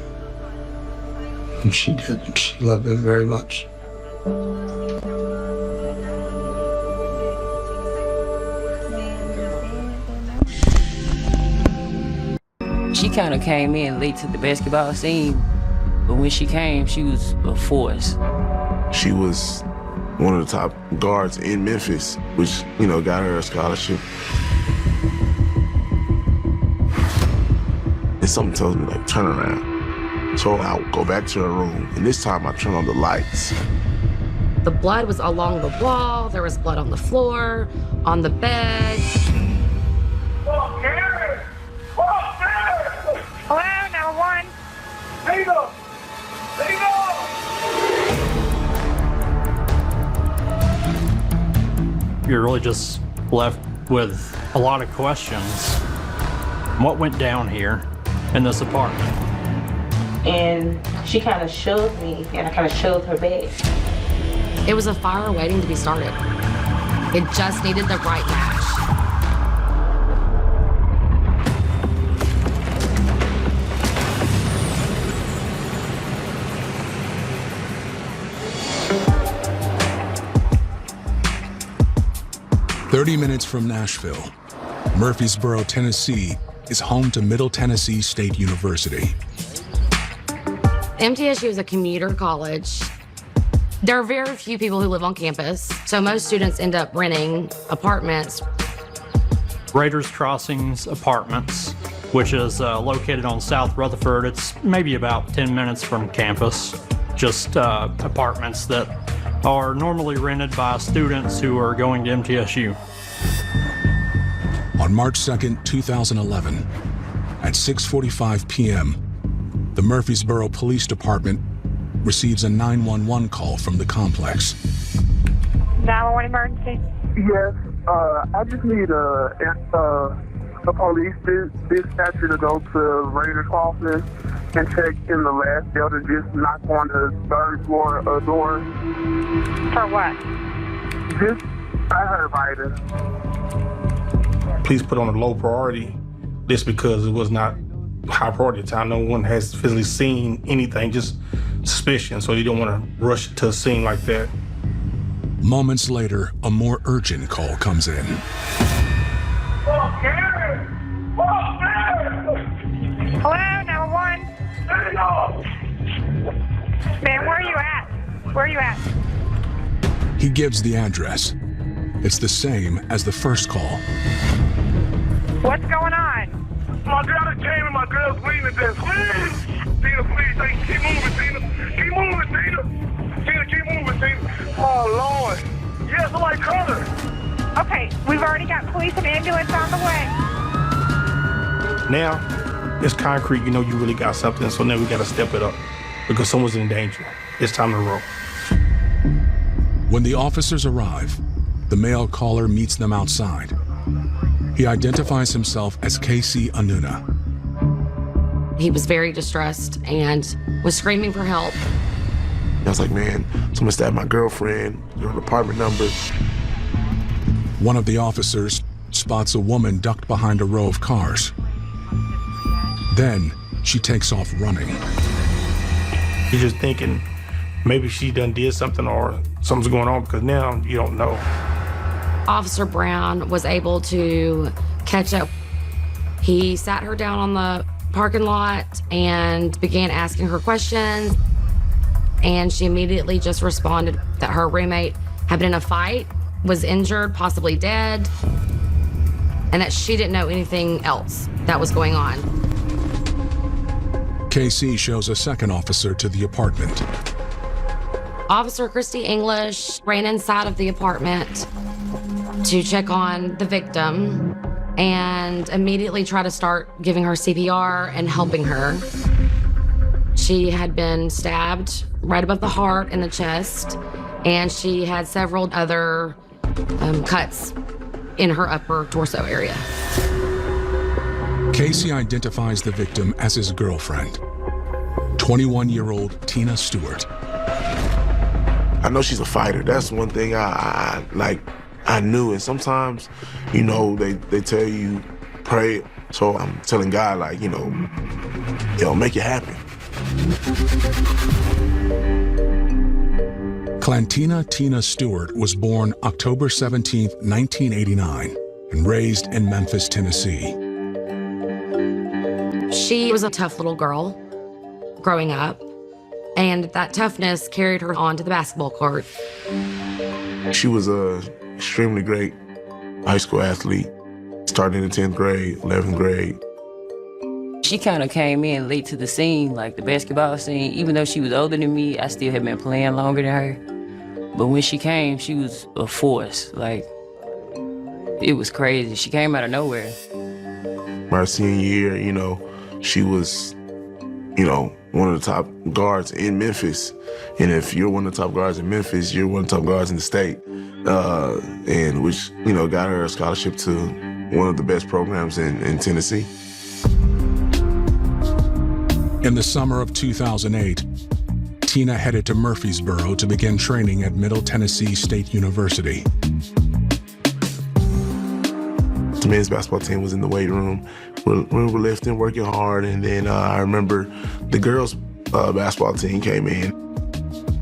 And she did. She loved them very much.
She kind of came in late to the basketball scene, but when she came, she was a force.
She was one of the top guards in Memphis, which, you know, got her a scholarship. And something tells me, like, turn around. So I'll go back to her room, and this time I turn on the lights.
The blood was along the wall, there was blood on the floor, on the bed.
Hello, number one.
Tina!
You're really just left with a lot of questions. What went down here in this apartment?
And she kind of shoved me, and I kind of shoved her back.
It was a fire waiting to be started. It just needed the right match.
"30 minutes from Nashville, Murfreesboro, Tennessee is home to Middle Tennessee State University.
MTSU is a commuter college. There are very few people who live on campus, so most students end up renting apartments.
Raiders Crossings Apartments, which is located on South Rutherford. It's maybe about 10 minutes from campus. Just apartments that are normally rented by students who are going to MTSU.
On March 2nd, 2011, at 6:45 p.m., the Murfreesboro Police Department receives a 911 call from the complex.
911 emergency?
Yes, I just need a police dispatcher to go to Raiders office and check in the last building, just knock on the third floor door.
For what?
I heard Raiders.
Please put on a low priority. This because it was not high priority at the time. No one has physically seen anything, just suspicion, so you don't want to rush to a scene like that.
Moments later, a more urgent call comes in.
Hello, number one. Man, where are you at? Where are you at?
He gives the address. It's the same as the first call.
What's going on?
My girl came and my girl's bleeding to death. Please! Tina, please, keep moving, Tina. Keep moving, Tina. Tina, keep moving, Tina. Oh, Lord. Yeah, somebody call her.
Okay, we've already got police and ambulance on the way.
Now, it's concrete, you know you really got something, so now we got to step it up because someone's in danger. It's time to roll.
When the officers arrive, the male caller meets them outside. He identifies himself as Casey Anuna.
He was very distressed and was screaming for help.
I was like, man, someone stabbed my girlfriend, her apartment number.
One of the officers spots a woman ducked behind a row of cars. Then she takes off running.
You're just thinking maybe she done did something or something's going on because now you don't know.
Officer Brown was able to catch up. He sat her down on the parking lot and began asking her questions. And she immediately just responded that her roommate had been in a fight, was injured, possibly dead, and that she didn't know anything else that was going on.
KC shows a second officer to the apartment.
Officer Christy English ran inside of the apartment to check on the victim and immediately try to start giving her CPR and helping her. She had been stabbed right above the heart in the chest, and she had several other cuts in her upper torso area.
Casey identifies the victim as his girlfriend, 21-year-old Tina Stewart.
I know she's a fighter. That's one thing I like. I knew. And sometimes, you know, they tell you, pray. So I'm telling God, like, you know, make it happen.
Clantina Tina Stewart was born October 17, 1989, and raised in Memphis, Tennessee.
She was a tough little girl growing up, and that toughness carried her onto the basketball court.
She was a extremely great high school athlete, starting in the 10th grade, 11th grade.
She kind of came in late to the scene, like the basketball scene. Even though she was older than me, I still had been playing longer than her. But when she came, she was a force. Like, it was crazy. She came out of nowhere.
My senior year, you know, she was, you know, one of the top guards in Memphis. And if you're one of the top guards in Memphis, you're one of the top guards in the state. And which, you know, got her a scholarship to one of the best programs in Tennessee.
In the summer of 2008, Tina headed to Murfreesboro to begin training at Middle Tennessee State University.
The men's basketball team was in the weight room. We were lifting, working hard, and then I remember the girls' basketball team came in.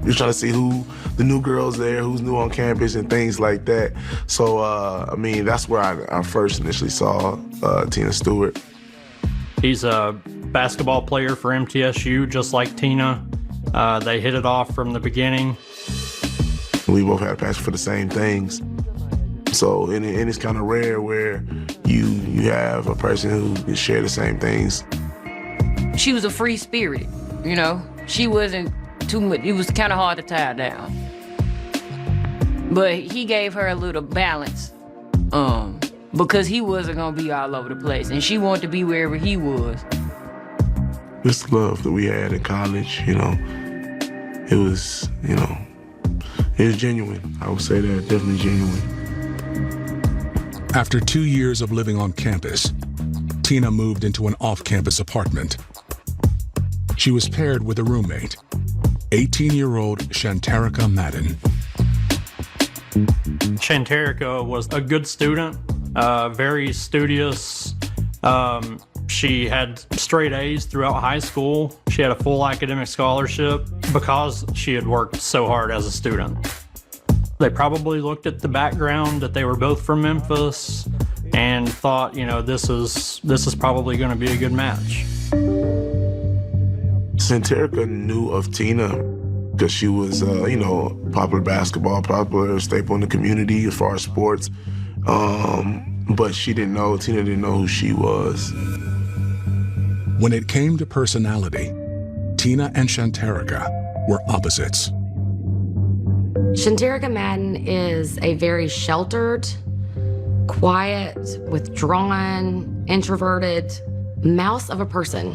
We were trying to see who the new girls there, who's new on campus, and things like that. So, I mean, that's where I first initially saw Tina Stewart.
He's a basketball player for MTSU, just like Tina. They hit it off from the beginning.
We both had a passion for the same things. So, and it's kind of rare where you have a person who can share the same things.
She was a free spirit, you know? She wasn't too much, it was kind of hard to tie her down. But he gave her a little balance, because he wasn't gonna be all over the place, and she wanted to be wherever he was.
This love that we had in college, you know, it was, you know, it was genuine. I would say that, definitely genuine.
After 2 years of living on campus, Tina moved into an off-campus apartment. She was paired with a roommate, 18-year-old Shanterica Madden.
Shanterica was a good student, very studious. She had straight A's throughout high school. She had a full academic scholarship because she had worked so hard as a student. They probably looked at the background that they were both from Memphis and thought, you know, this is probably going to be a good match.
Shanterica knew of Tina because she was, you know, popular basketball, popular staple in the community as far as sports. But Tina didn't know who she was.
When it came to personality, Tina and Shanterica were opposites.
Shanterica Madden is a very sheltered, quiet, withdrawn, introverted mouse of a person.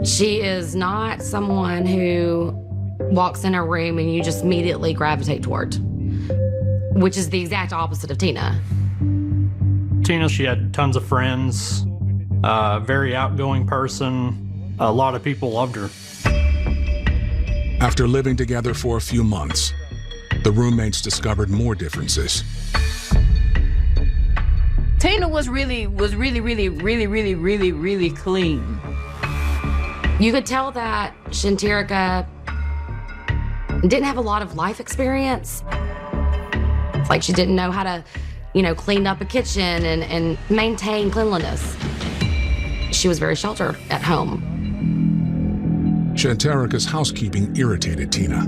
She is not someone who walks in a room and you just immediately gravitate toward, which is the exact opposite of Tina.
Tina, she had tons of friends, very outgoing person. A lot of people loved her.
After living together for a few months, the roommates discovered more differences.
Tina was really clean.
You could tell that Shanterica didn't have a lot of life experience. It's like she didn't know how to, you know, clean up a kitchen and maintain cleanliness. She was very sheltered at home.
Shanterica's housekeeping irritated Tina.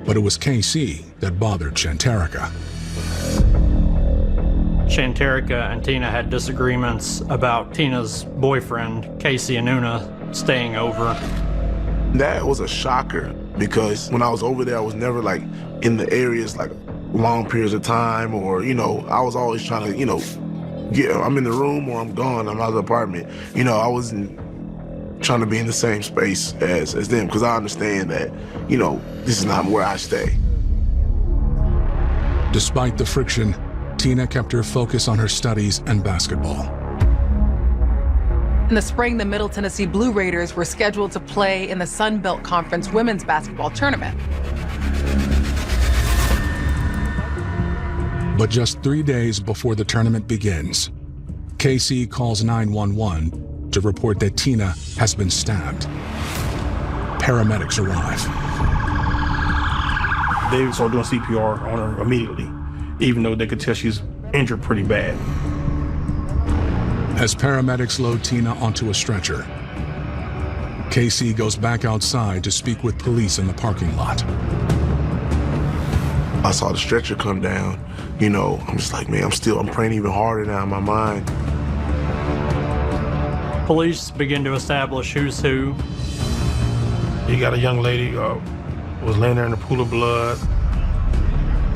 But it was KC that bothered Shanterica.
Shanterica and Tina had disagreements about Tina's boyfriend, Casey Anuna, staying over.
That was a shocker because when I was over there, I was never like in the areas like long periods of time or, you know, I was always trying to, you know, I'm in the room or I'm gone, I'm out of the apartment. You know, I wasn't trying to be in the same space as them because I understand that, you know, this is not where I stay.
Despite the friction, Tina kept her focus on her studies and basketball.
In the spring, the Middle Tennessee Blue Raiders were scheduled to play in the Sun Belt Conference women's basketball tournament.
But just 3 days before the tournament begins, Casey calls 911 to report that Tina has been stabbed. Paramedics arrive.
They started doing CPR on her immediately, even though they could tell she's injured pretty bad.
As paramedics load Tina onto a stretcher, Casey goes back outside to speak with police in the parking lot.
I saw the stretcher come down, you know, I'm just like, man, I'm praying even harder now in my mind.
Police begin to establish who's who.
You got a young lady was laying there in a pool of blood.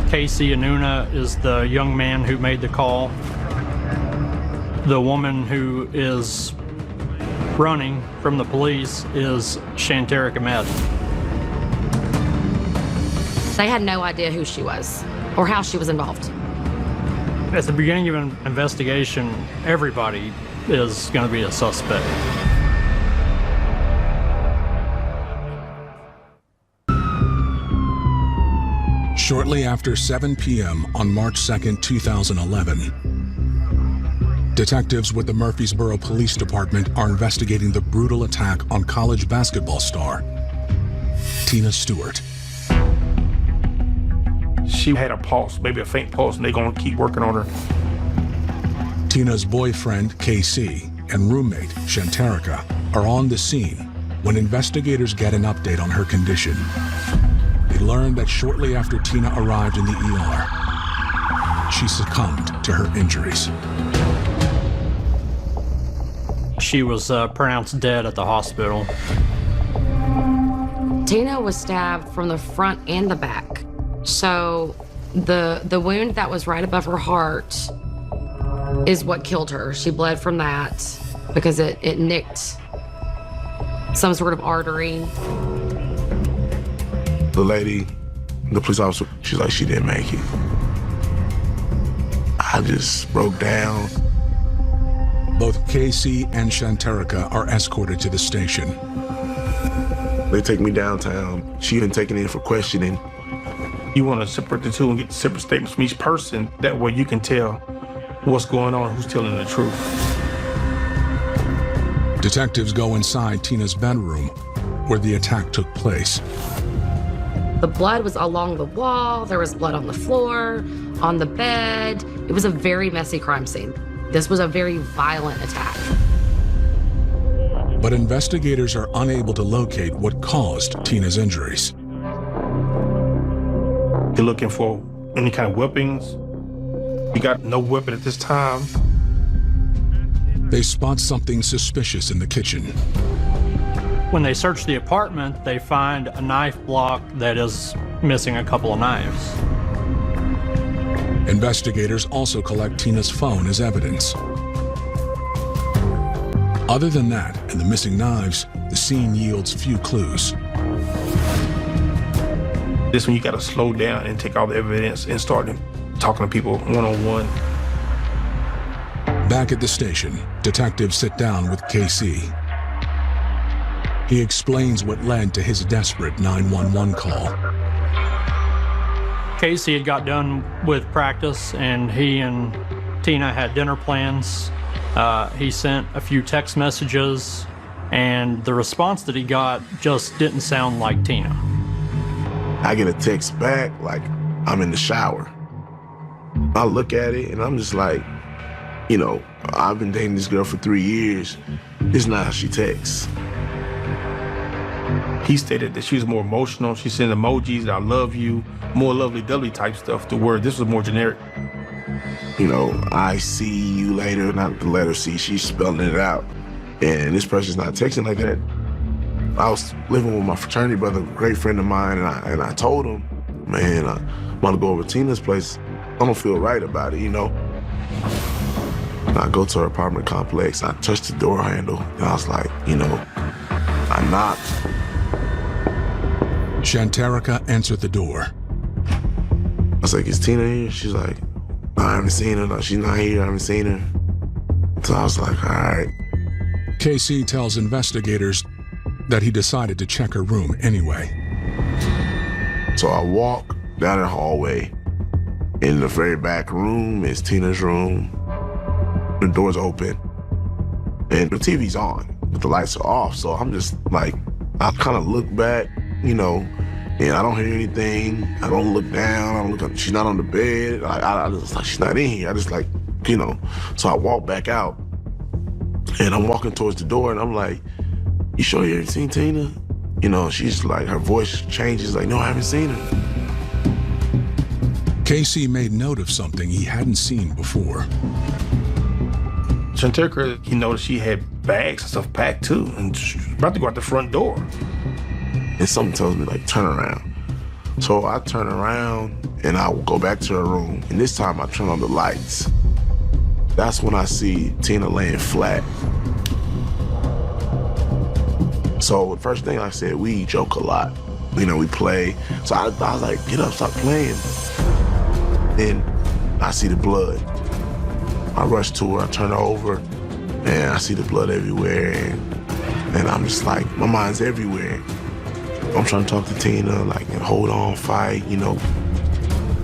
Casey Anuna is the young man who made the call. The woman who is running from the police is Shanterica Ahmed.
They had no idea who she was or how she was involved.
At the beginning of an investigation, everybody is going to be a suspect.
Shortly after 7 p.m. on March 2nd, 2011, detectives with the Murfreesboro Police Department are investigating the brutal attack on college basketball star Tina Stewart.
She had a pulse, maybe a faint pulse, and they're gonna keep working on her.
Tina's boyfriend, KC, and roommate, Shanterica, are on the scene when investigators get an update on her condition. They learn that shortly after Tina arrived in the ER, she succumbed to her injuries.
She was pronounced dead at the hospital.
Tina was stabbed from the front and the back. So the wound that was right above her heart is what killed her. She bled from that because it nicked some sort of artery.
The lady, the police officer, she's like, she didn't make it. I just broke down.
Both Casey and Shanterica are escorted to the station.
They take me downtown. She been taken in for questioning.
You want to separate the two and get separate statements from each person. That way you can tell what's going on, who's telling the truth.
Detectives go inside Tina's bedroom where the attack took place.
The blood was along the wall, there was blood on the floor, on the bed. It was a very messy crime scene. This was a very violent attack.
But investigators are unable to locate what caused Tina's injuries.
You're looking for any kind of weapons. You got no weapon at this time.
They spot something suspicious in the kitchen.
When they search the apartment, they find a knife block that is missing a couple of knives.
Investigators also collect Tina's phone as evidence. Other than that and the missing knives, the scene yields few clues.
This when you gotta slow down and take all the evidence and start talking to people one-on-one.
Back at the station, detectives sit down with KC. He explains what led to his desperate 911 call.
Casey had got done with practice and he and Tina had dinner plans. He sent a few text messages and the response that he got just didn't sound like Tina.
I get a text back like I'm in the shower. I look at it and I'm just like, you know, I've been dating this girl for 3 years. This is not how she texts.
He stated that she was more emotional. She sent emojis, I love you, more lovely-dovey type stuff to where this was more generic.
You know, I see you later, not the letter C, she's spelling it out. And this person's not texting like that. I was living with my fraternity brother, a great friend of mine, and I told him, man, I'm gonna go over to Tina's place. I don't feel right about it, you know? And I go to her apartment complex, I touched the door handle, and I was like, you know, I knocked.
Shanterica answered the door.
I was like, is Tina here? She's like, no, I haven't seen her. No, she's not here, I haven't seen her. So I was like, all right.
KC tells investigators that he decided to check her room anyway.
So I walk down the hallway, In the very back room is Tina's room. The door's open and the TV's on, but the lights are off. So I'm just like, I kind of look back, you know, and I don't hear anything. I don't look down. I don't look up. She's not on the bed. I just like, she's not in here. I just like, you know. So I walk back out and I'm walking towards the door and I'm like, you sure you haven't seen Tina? You know, she's like, her voice changes like, no, I haven't seen her.
Casey made note of something he hadn't seen before.
Shanterica, he noticed she had bags and stuff packed too, and she was about to go out the front door.
And something tells me, like, turn around. So I turn around and I will go back to her room. And this time I turn on the lights. That's when I see Tina laying flat. So the first thing I said, we joke a lot. You know, we play. So I was like, get up, stop playing. Then I see the blood. I rush to her, I turn her over, and I see the blood everywhere. And I'm just like, my mind's everywhere. I'm trying to talk to Tina, like, hold on, fight, you know.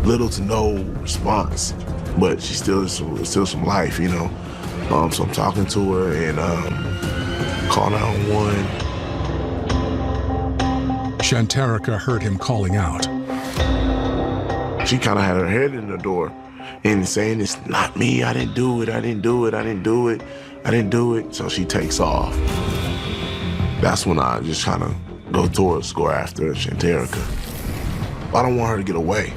Little to no response, but she still some life, you know. So I'm talking to her and call 911.
Shanterica heard him calling out.
She kind of had her head in the door and saying, it's not me, I didn't do it, I didn't do it, I didn't do it, I didn't do it. So she takes off. That's when I just kind of go after Shanterica. I don't want her to get away.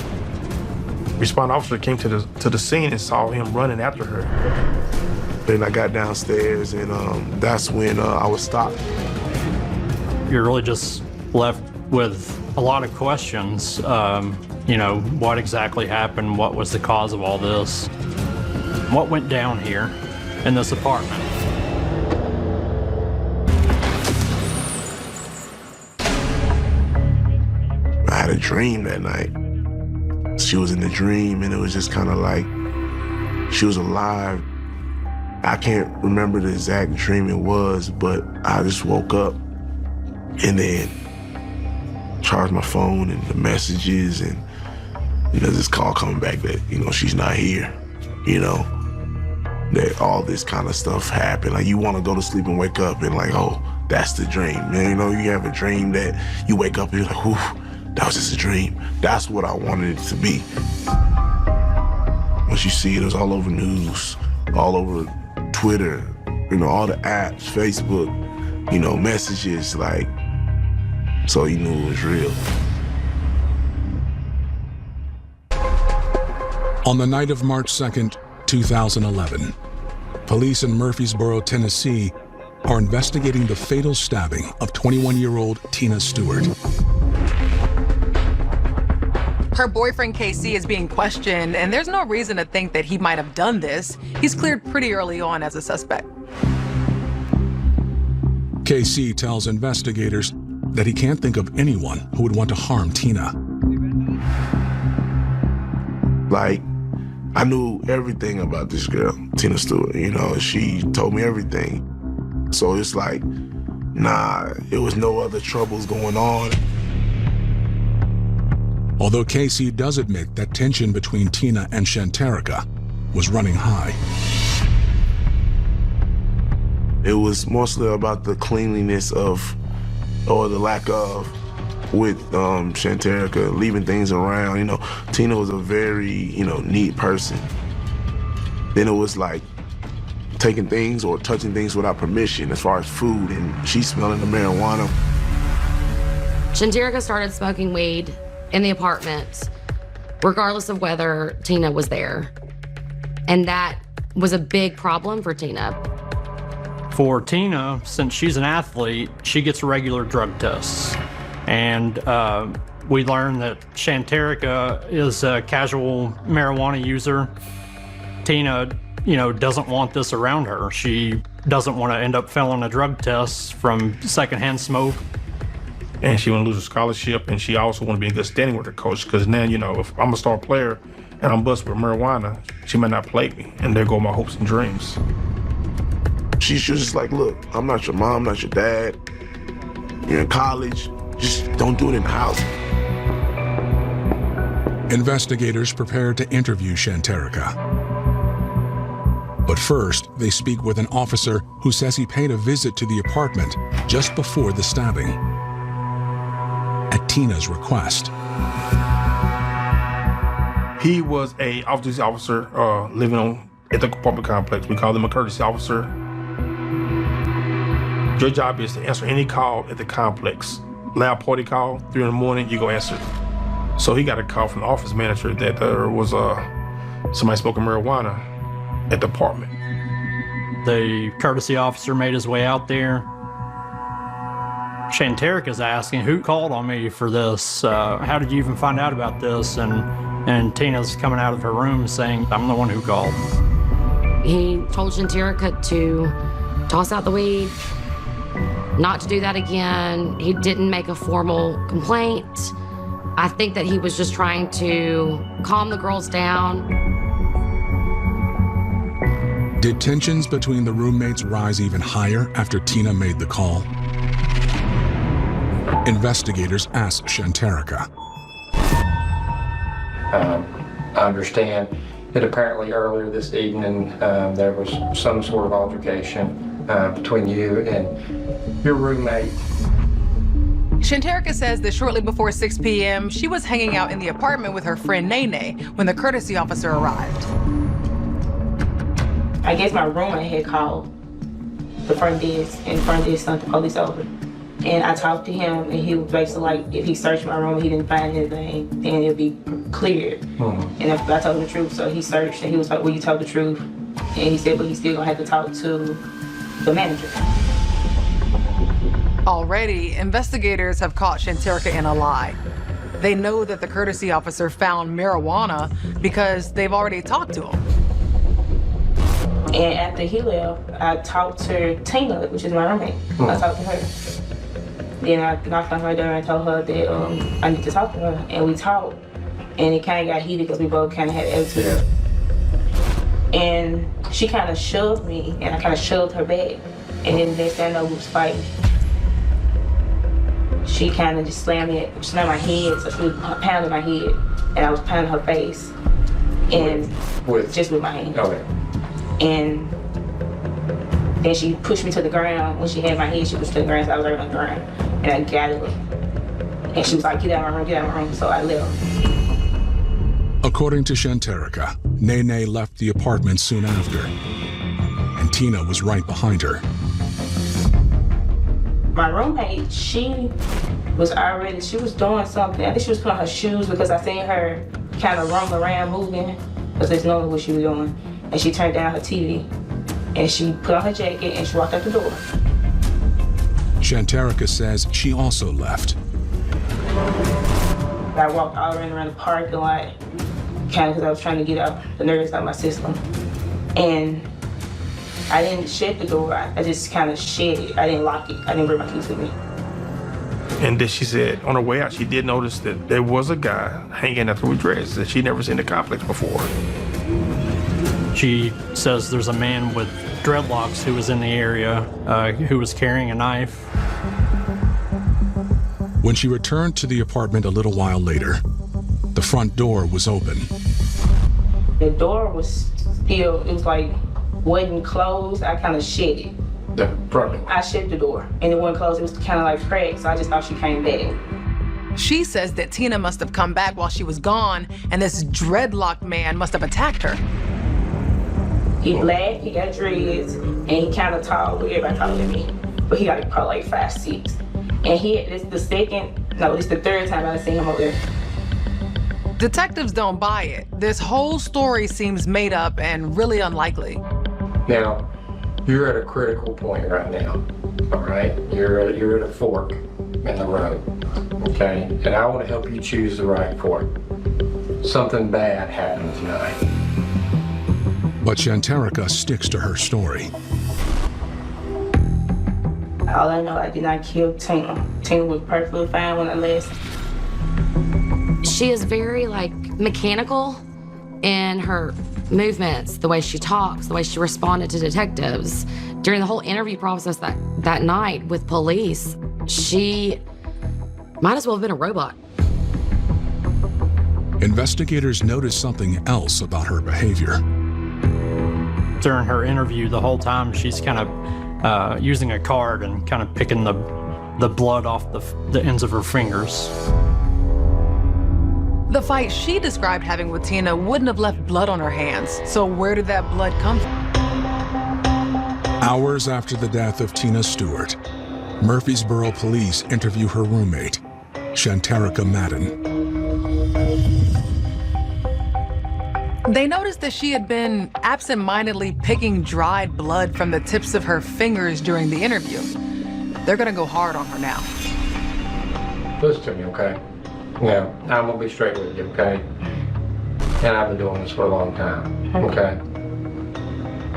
Responding officer came to the scene and saw him running after her.
Then I got downstairs and that's when I was stopped.
You're really just left with a lot of questions. You know, what exactly happened? What was the cause of all this? What went down here in this apartment?
I had a dream that night. She was in the dream and it was just kind of like she was alive. I can't remember the exact dream it was, but I just woke up and then charged my phone and the messages and, you know, this call coming back that, you know, she's not here, you know, that all this kind of stuff happened. Like, you want to go to sleep and wake up and like, oh, that's the dream. And, you know, you have a dream that you wake up and you're like, whew, that was just a dream. That's what I wanted it to be. Once you see it, it was all over news, all over Twitter, you know, all the apps, Facebook, you know, messages, like, so you knew it was real.
On the night of March 2nd, 2011, police in Murfreesboro, Tennessee, are investigating the fatal stabbing of 21-year-old Tina Stewart.
Her boyfriend, KC, is being questioned, and there's no reason to think that he might have done this. He's cleared pretty early on as a suspect.
KC tells investigators that he can't think of anyone who would want to harm Tina.
Like, I knew everything about this girl, Tina Stewart, you know, she told me everything. So it's like, nah, there was no other troubles going on.
Although Casey does admit that tension between Tina and Shanterica was running high.
It was mostly about the cleanliness of, or the lack of, with Shanterica, leaving things around. You know, Tina was a very, you know, neat person. Then it was like taking things or touching things without permission as far as food, and she smelling the marijuana.
Shanterica started smoking weed in the apartment, regardless of whether Tina was there. And that was a big problem for Tina.
For Tina, since she's an athlete, she gets regular drug tests. And we learned that Shanterica is a casual marijuana user. Tina, you know, doesn't want this around her. She doesn't want to end up failing a drug test from secondhand smoke.
And she want to lose a scholarship, and she also want to be in good standing with her coach, because now, you know, if I'm a star player and I'm busted with marijuana, she might not play me, and there go my hopes and dreams.
She's just like, look, I'm not your mom, not your dad. You're in college, just don't do it in the house.
Investigators prepare to interview Shanterica. But first, they speak with an officer who says he paid a visit to the apartment just before the stabbing, at Tina's request.
He was a off-duty officer living at the apartment complex. We call him a courtesy officer. Your job is to answer any call at the complex. Loud party call, 3 in the morning, you go answer. So he got a call from the office manager that there was somebody smoking marijuana at the apartment.
The courtesy officer made his way out there. Shanterica's asking, who called on me for this? How did you even find out about this? And Tina's coming out of her room saying, I'm the one who called.
He told Shanterica to toss out the weed, not to do that again. He didn't make a formal complaint. I think that he was just trying to calm the girls down.
Did tensions between the roommates rise even higher after Tina made the call? Investigators asked Shanterica.
I understand that apparently earlier this evening there was some sort of altercation between you and your roommate.
Shanterica says that shortly before 6 p.m., she was hanging out in the apartment with her friend Nene when the courtesy officer arrived.
I guess my roommate had called the front desk, and the front desk sent the police over. And I talked to him, and he was basically like, if he searched my room and he didn't find anything, then it'll be cleared. And if I told him the truth, so he searched, and he was like, well, you told the truth. And he said, but he's still gonna have to talk to the manager.
Already, investigators have caught Shanterica in a lie. They know that the courtesy officer found marijuana because they've already talked to him.
And after he left, I talked to Tina, which is my roommate. I talked to her. Then I knocked on her door and told her that I need to talk to her. And we talked, and it kind of got heated because we both kind of had attitude. And she kind of shoved me, and I kind of shoved her back. And then the next thing I know, we was fighting. She kind of just slammed my head, so she was pounding my head, and I was pounding her face, and just with my hand.
Okay.
And then she pushed me to the ground. When she had my head, she pushed to the ground, so I was right on the ground, and I gathered her. And she was like, get out of my room, get out of my room, so I left.
According to Shanterica, Nene left the apartment soon after, and Tina was right behind her.
My roommate, she was doing something. I think she was putting on her shoes because I seen her kind of roam around moving, because that's normally what she was doing. And she turned down her TV, and she put on her jacket, and she walked out the door.
Shanterica says she also left.
I walked all around the parking lot, kind of because I was trying to get out the nerves out of my system. And I didn't shut the door, I just kind of shut it. I didn't lock it, I didn't bring my keys with me.
And then she said on her way out, she did notice that there was a guy hanging out with dress that she'd never seen the complex before.
She says there's a man with dreadlocks who was in the area, who was carrying a knife.
When she returned to the apartment a little while later, the front door was open.
The door was still, it was like, wasn't closed. I kind of shut it.
The front door?
I shut the door, and it wasn't closed. It was kind of like cracked, so I just thought she came back.
She says that Tina must have come back while she was gone, and this dreadlocked man must have attacked her.
He black, he got dreads, and he kind of tall. Everybody taller than me, but he got probably like 5'6". And this is the third time I've seen him over there.
Detectives don't buy it. This whole story seems made up and really unlikely.
Now, you're at a critical point right now, all right? You're at a fork in the road, okay? And I want to help you choose the right fork. Something bad happened tonight.
But Shanterica sticks to her story.
All I know, I did not kill Tina. Tina was perfectly fine when I left.
She is very, mechanical in her movements, the way she talks, the way she responded to detectives. During the whole interview process that night with police, she might as well have been a robot.
investigators noticed something else about her behavior.
During her interview, the whole time she's kind of using a card and kind of picking the blood off the ends of her fingers.
The fight she described having with Tina wouldn't have left blood on her hands, so where did that blood come from?
Hours after the death of Tina Stewart, Murfreesboro police interview her roommate, Shanterica Madden.
They noticed that she had been absent-mindedly picking dried blood from the tips of her fingers during the interview. They're gonna go hard on her now.
Listen to me, okay? Now, I'm gonna be straight with you, okay? And I've been doing this for a long time, okay?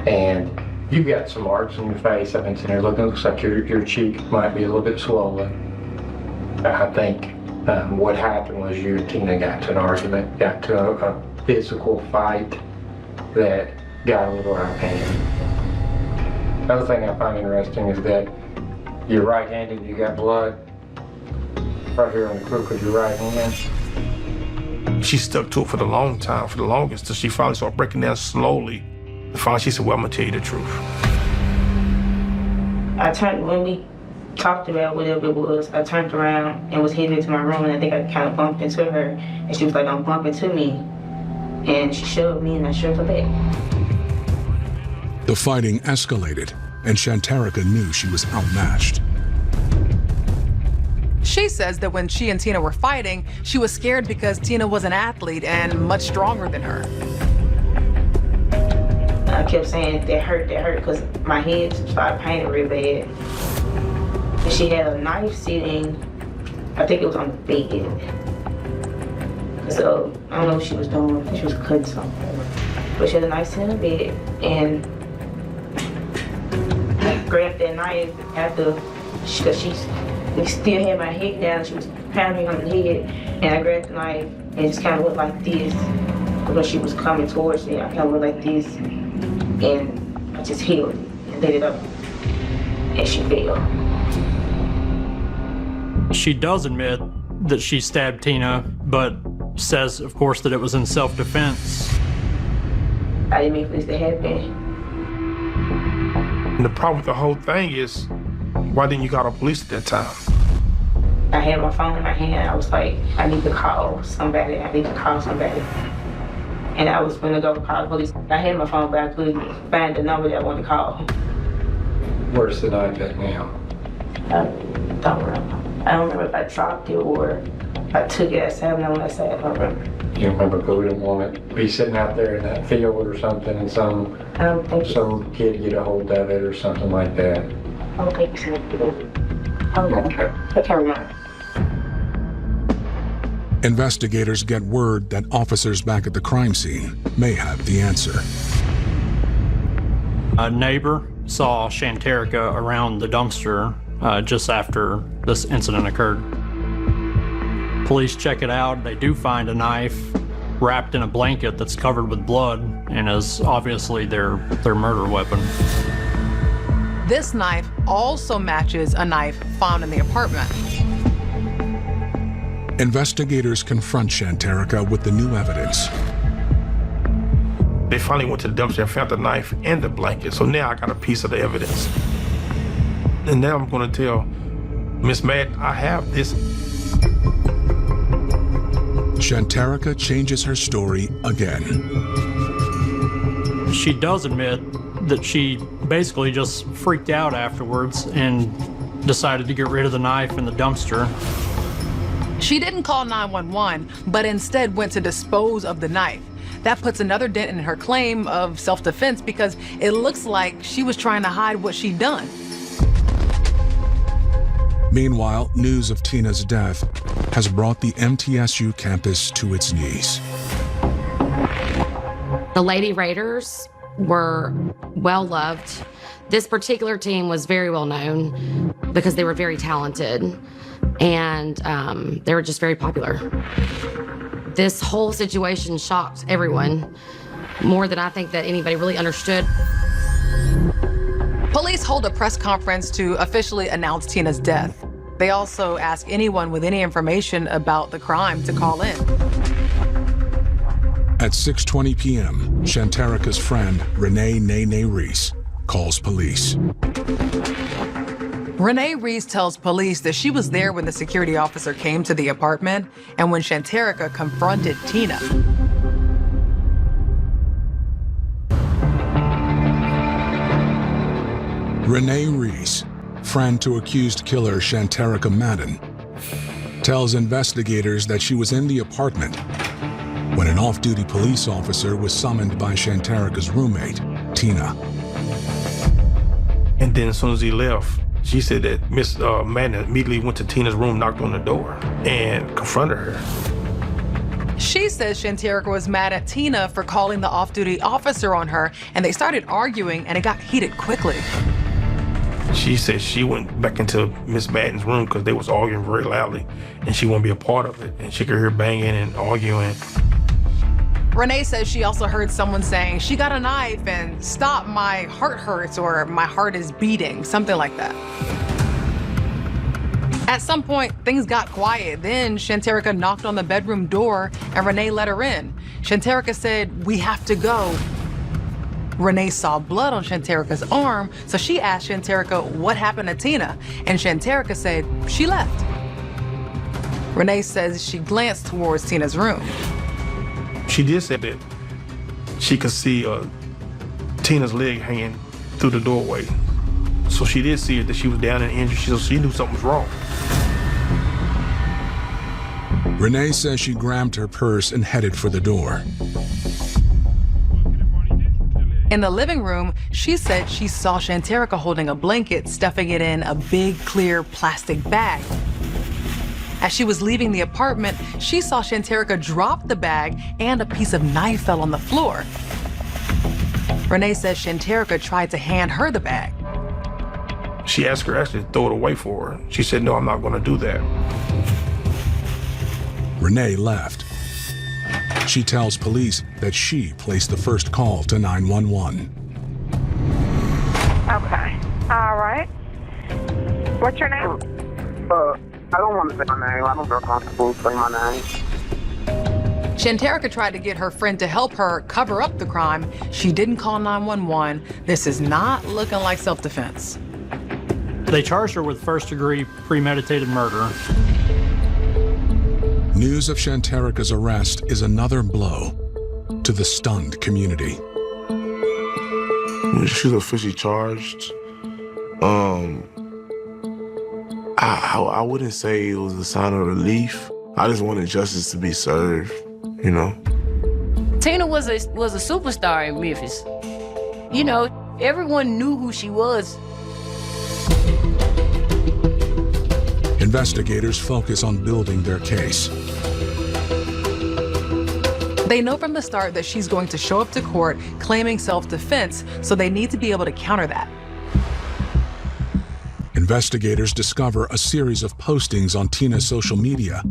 And you've got some marks on your face. I've been sitting here looking. It looks like your cheek might be a little bit swollen. I think what happened was you and Tina got to an argument, got to a physical fight that got a little out of hand. The other thing I find interesting is that you're right-handed, you got blood right here on the crook of your right hand.
She stuck to it for the longest, till she finally started breaking down slowly. And finally she said, well, I'm gonna tell you the truth.
When we talked about whatever it was, I turned around and was heading into my room, and I think I kind of bumped into her, and she was like, don't bump into me. And she shoved me, and I shoved her back.
The fighting escalated, and Shanterica knew she was outmatched.
She says that when she and Tina were fighting, she was scared because Tina was an athlete and much stronger than her.
I kept saying, that hurt, because my head started paining real bad. And she had a knife sitting, I think it was on the bed. So, I don't know what she was doing, she was cutting something. But she had a knife sitting in the bed, and I grabbed that knife after, because she still had my head down, she was pounding me on the head, and I grabbed the knife and just kind of went like this. Because she was coming towards me, I kind of went like this, and I just held it and let it up, and she fell.
She does admit that she stabbed Tina, but says, of course, that it was in self-defense.
I didn't mean for this to happen.
And the problem with the whole thing is, why didn't you call the police at that time?
I had my phone in my hand. I was like, I need to call somebody. And I was gonna go call the police. I had my phone, but I couldn't find the number that I wanted to call.
Where's the knife at now?
I don't remember. I don't remember if I dropped it or I took it outside when I went outside. I don't remember.
You remember, because we didn't want it to be sitting out there in that field or something, and some kid get a hold of it or something like that.
I don't think it's okay. I can't remember.
Investigators get word that officers back at the crime scene may have the answer.
A neighbor saw Shanterica around the dumpster just after this incident occurred. Police check it out. They do find a knife wrapped in a blanket that's covered with blood and is obviously their murder weapon.
This knife also matches a knife found in the apartment.
Investigators confront Shanterica with the new evidence.
They finally went to the dumpster and found the knife and the blanket, so now I got a piece of the evidence. And now I'm gonna tell Miss Madden, I have this.
Shanterica changes her story again.
She does admit that she basically just freaked out afterwards and decided to get rid of the knife in the dumpster.
She didn't call 911, but instead went to dispose of the knife. That puts another dent in her claim of self-defense because it looks like she was trying to hide what she'd done.
Meanwhile, news of Tina's death has brought the MTSU campus to its knees.
The Lady Raiders were well loved. This particular team was very well known because they were very talented and they were just very popular. This whole situation shocked everyone more than I think that anybody really understood.
Police hold a press conference to officially announce Tina's death. They also ask anyone with any information about the crime to call in.
At 6:20 p.m., Shanterica's friend, Renee Nene Reese, calls police.
Renee Reese tells police that she was there when the security officer came to the apartment and when Shanterica confronted Tina.
Renee Reese, friend to accused killer Shanterica Madden, tells investigators that she was in the apartment when an off-duty police officer was summoned by Shanterica's roommate, Tina.
And then as soon as he left, she said that Miss Madden immediately went to Tina's room, knocked on the door, and confronted her.
She says Shanterica was mad at Tina for calling the off-duty officer on her, and they started arguing, and it got heated quickly.
She said she went back into Miss Madden's room because they was arguing very loudly, and she wouldn't be a part of it, and she could hear banging and arguing.
Renee says she also heard someone saying, "She got a knife," and "Stop, my heart hurts," or "My heart is beating," something like that. At some point, things got quiet. Then Shanterica knocked on the bedroom door and Renee let her in. Shanterica said, "We have to go." Renee saw blood on Shanterica's arm, so she asked Shanterica what happened to Tina, and Shanterica said she left. Renee says she glanced towards Tina's room.
She did say that she could see Tina's leg hanging through the doorway. So she did see it, that she was down and injured, so she knew something was wrong.
Renee says she grabbed her purse and headed for the door.
In the living room, she said she saw Shanterica holding a blanket, stuffing it in a big, clear plastic bag. As she was leaving the apartment, she saw Shanterica drop the bag and a piece of knife fell on the floor. Renee says Shanterica tried to hand her the bag.
She asked her actually to throw it away for her. She said, "No, I'm not gonna do that."
Renee left. She tells police that she placed the first call to 911.
Okay. All right. What's your name?
I don't want to say my name. I don't feel comfortable saying my name.
Shanterica tried to get her friend to help her cover up the crime. She didn't call 911. This is not looking like self-defense.
They charged her with first-degree premeditated murder.
News of Shanterica's arrest is another blow to the stunned community.
She was officially charged. I wouldn't say it was a sign of relief. I just wanted justice to be served, you know?
Tina was a superstar in Memphis. You know, everyone knew who she was.
Investigators focus on building their case.
They know from the start that she's going to show up to court claiming self-defense, so they need to be able to counter that.
Investigators discover a series of postings on Tina's social media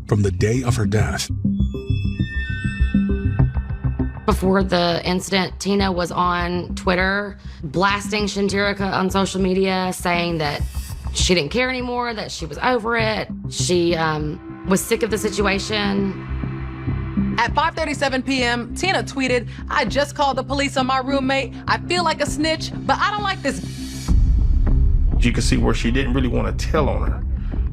from the day of her death.
Before the incident, Tina was on Twitter blasting Shanterica on social media, saying that she didn't care anymore, that she was over it. She was sick of the situation.
At 5:37 p.m., Tina tweeted, "I just called the police on my roommate. I feel like a snitch, but I don't like this."
You could see where she didn't really want to tell on her.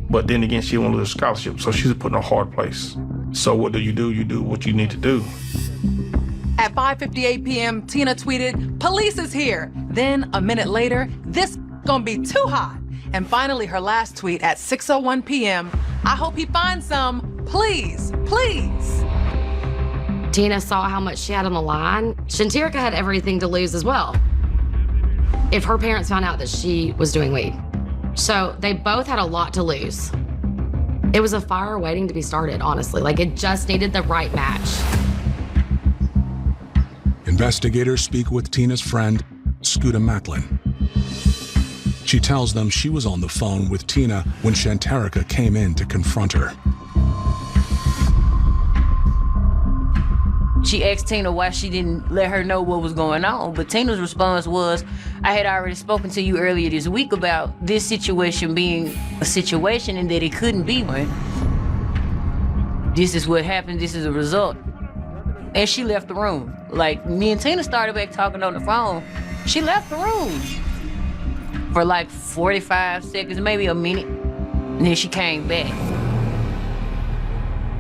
But then again, she didn't want to lose her scholarship, so she's put in a hard place. So what do? You do what you need to do.
At 5:58 p.m., Tina tweeted, "Police is here." Then, a minute later, "This gonna be too hot." And finally, her last tweet at 6:01 p.m., "I hope he finds some, please, please."
Tina saw how much she had on the line. Shanterica had everything to lose as well if her parents found out that she was doing weed. So they both had a lot to lose. It was a fire waiting to be started, honestly. Like, it just needed the right match.
Investigators speak with Tina's friend, Scooter Macklin. She tells them she was on the phone with Tina when Shanterica came in to confront her.
She asked Tina why she didn't let her know what was going on, but Tina's response was, "I had already spoken to you earlier this week about this situation being a situation and that it couldn't be one. This is what happened, this is a result." and she left the room. Like, me and Tina started back talking on the phone. She left the room for like 45 seconds, maybe a minute, and then she came back.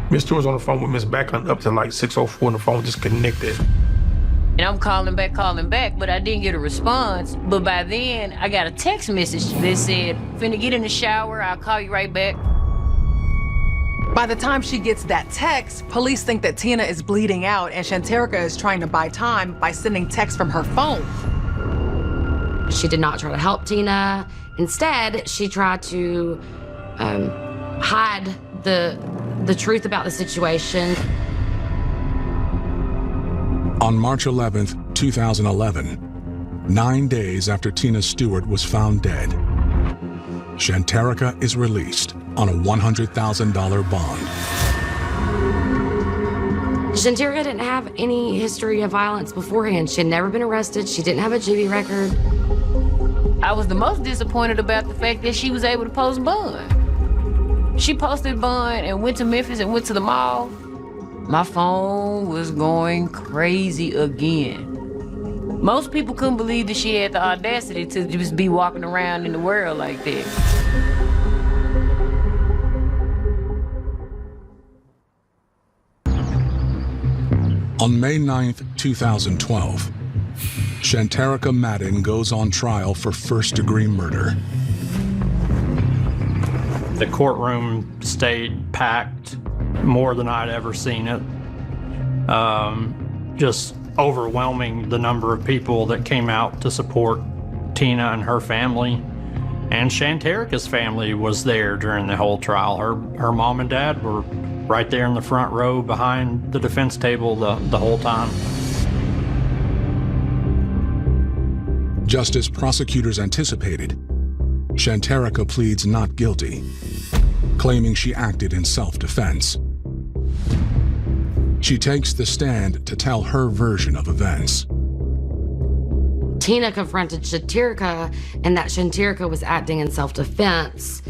Miss Stewart was on the phone with Miss Backlund up to like 6:04 and the phone disconnected.
And I'm calling back, but I didn't get a response. But by then, I got a text message that said, finna get in the shower, I'll call you right back.
By the time she gets that text, police think that Tina is bleeding out and Shanterica is trying to buy time by sending texts from her phone.
She did not try to help Tina. Instead, she tried to hide the truth about the situation.
On March 11th, 2011, 9 days after Tina Stewart was found dead, Shanterica is released on a $100,000 bond.
Shanterica didn't have any history of violence beforehand. She had never been arrested. She didn't have a juvie record.
I was the most disappointed about the fact that she was able to post bond. She posted bond and went to Memphis and went to the mall. My phone was going crazy again. Most people couldn't believe that she had the audacity to just be walking around in the world like that.
On May 9th, 2012, Shanterica Madden goes on trial for first-degree murder.
The courtroom stayed packed more than I'd ever seen it. Just overwhelming the number of people that came out to support Tina and her family. And Shanterica's family was there during the whole trial. Her mom and dad were right there in the front row behind the defense table the whole time.
Just as prosecutors anticipated, Shanterica pleads not guilty, claiming she acted in self-defense. She takes the stand to tell her version of events.
Tina confronted Shanterica and that Shanterica was acting in self-defense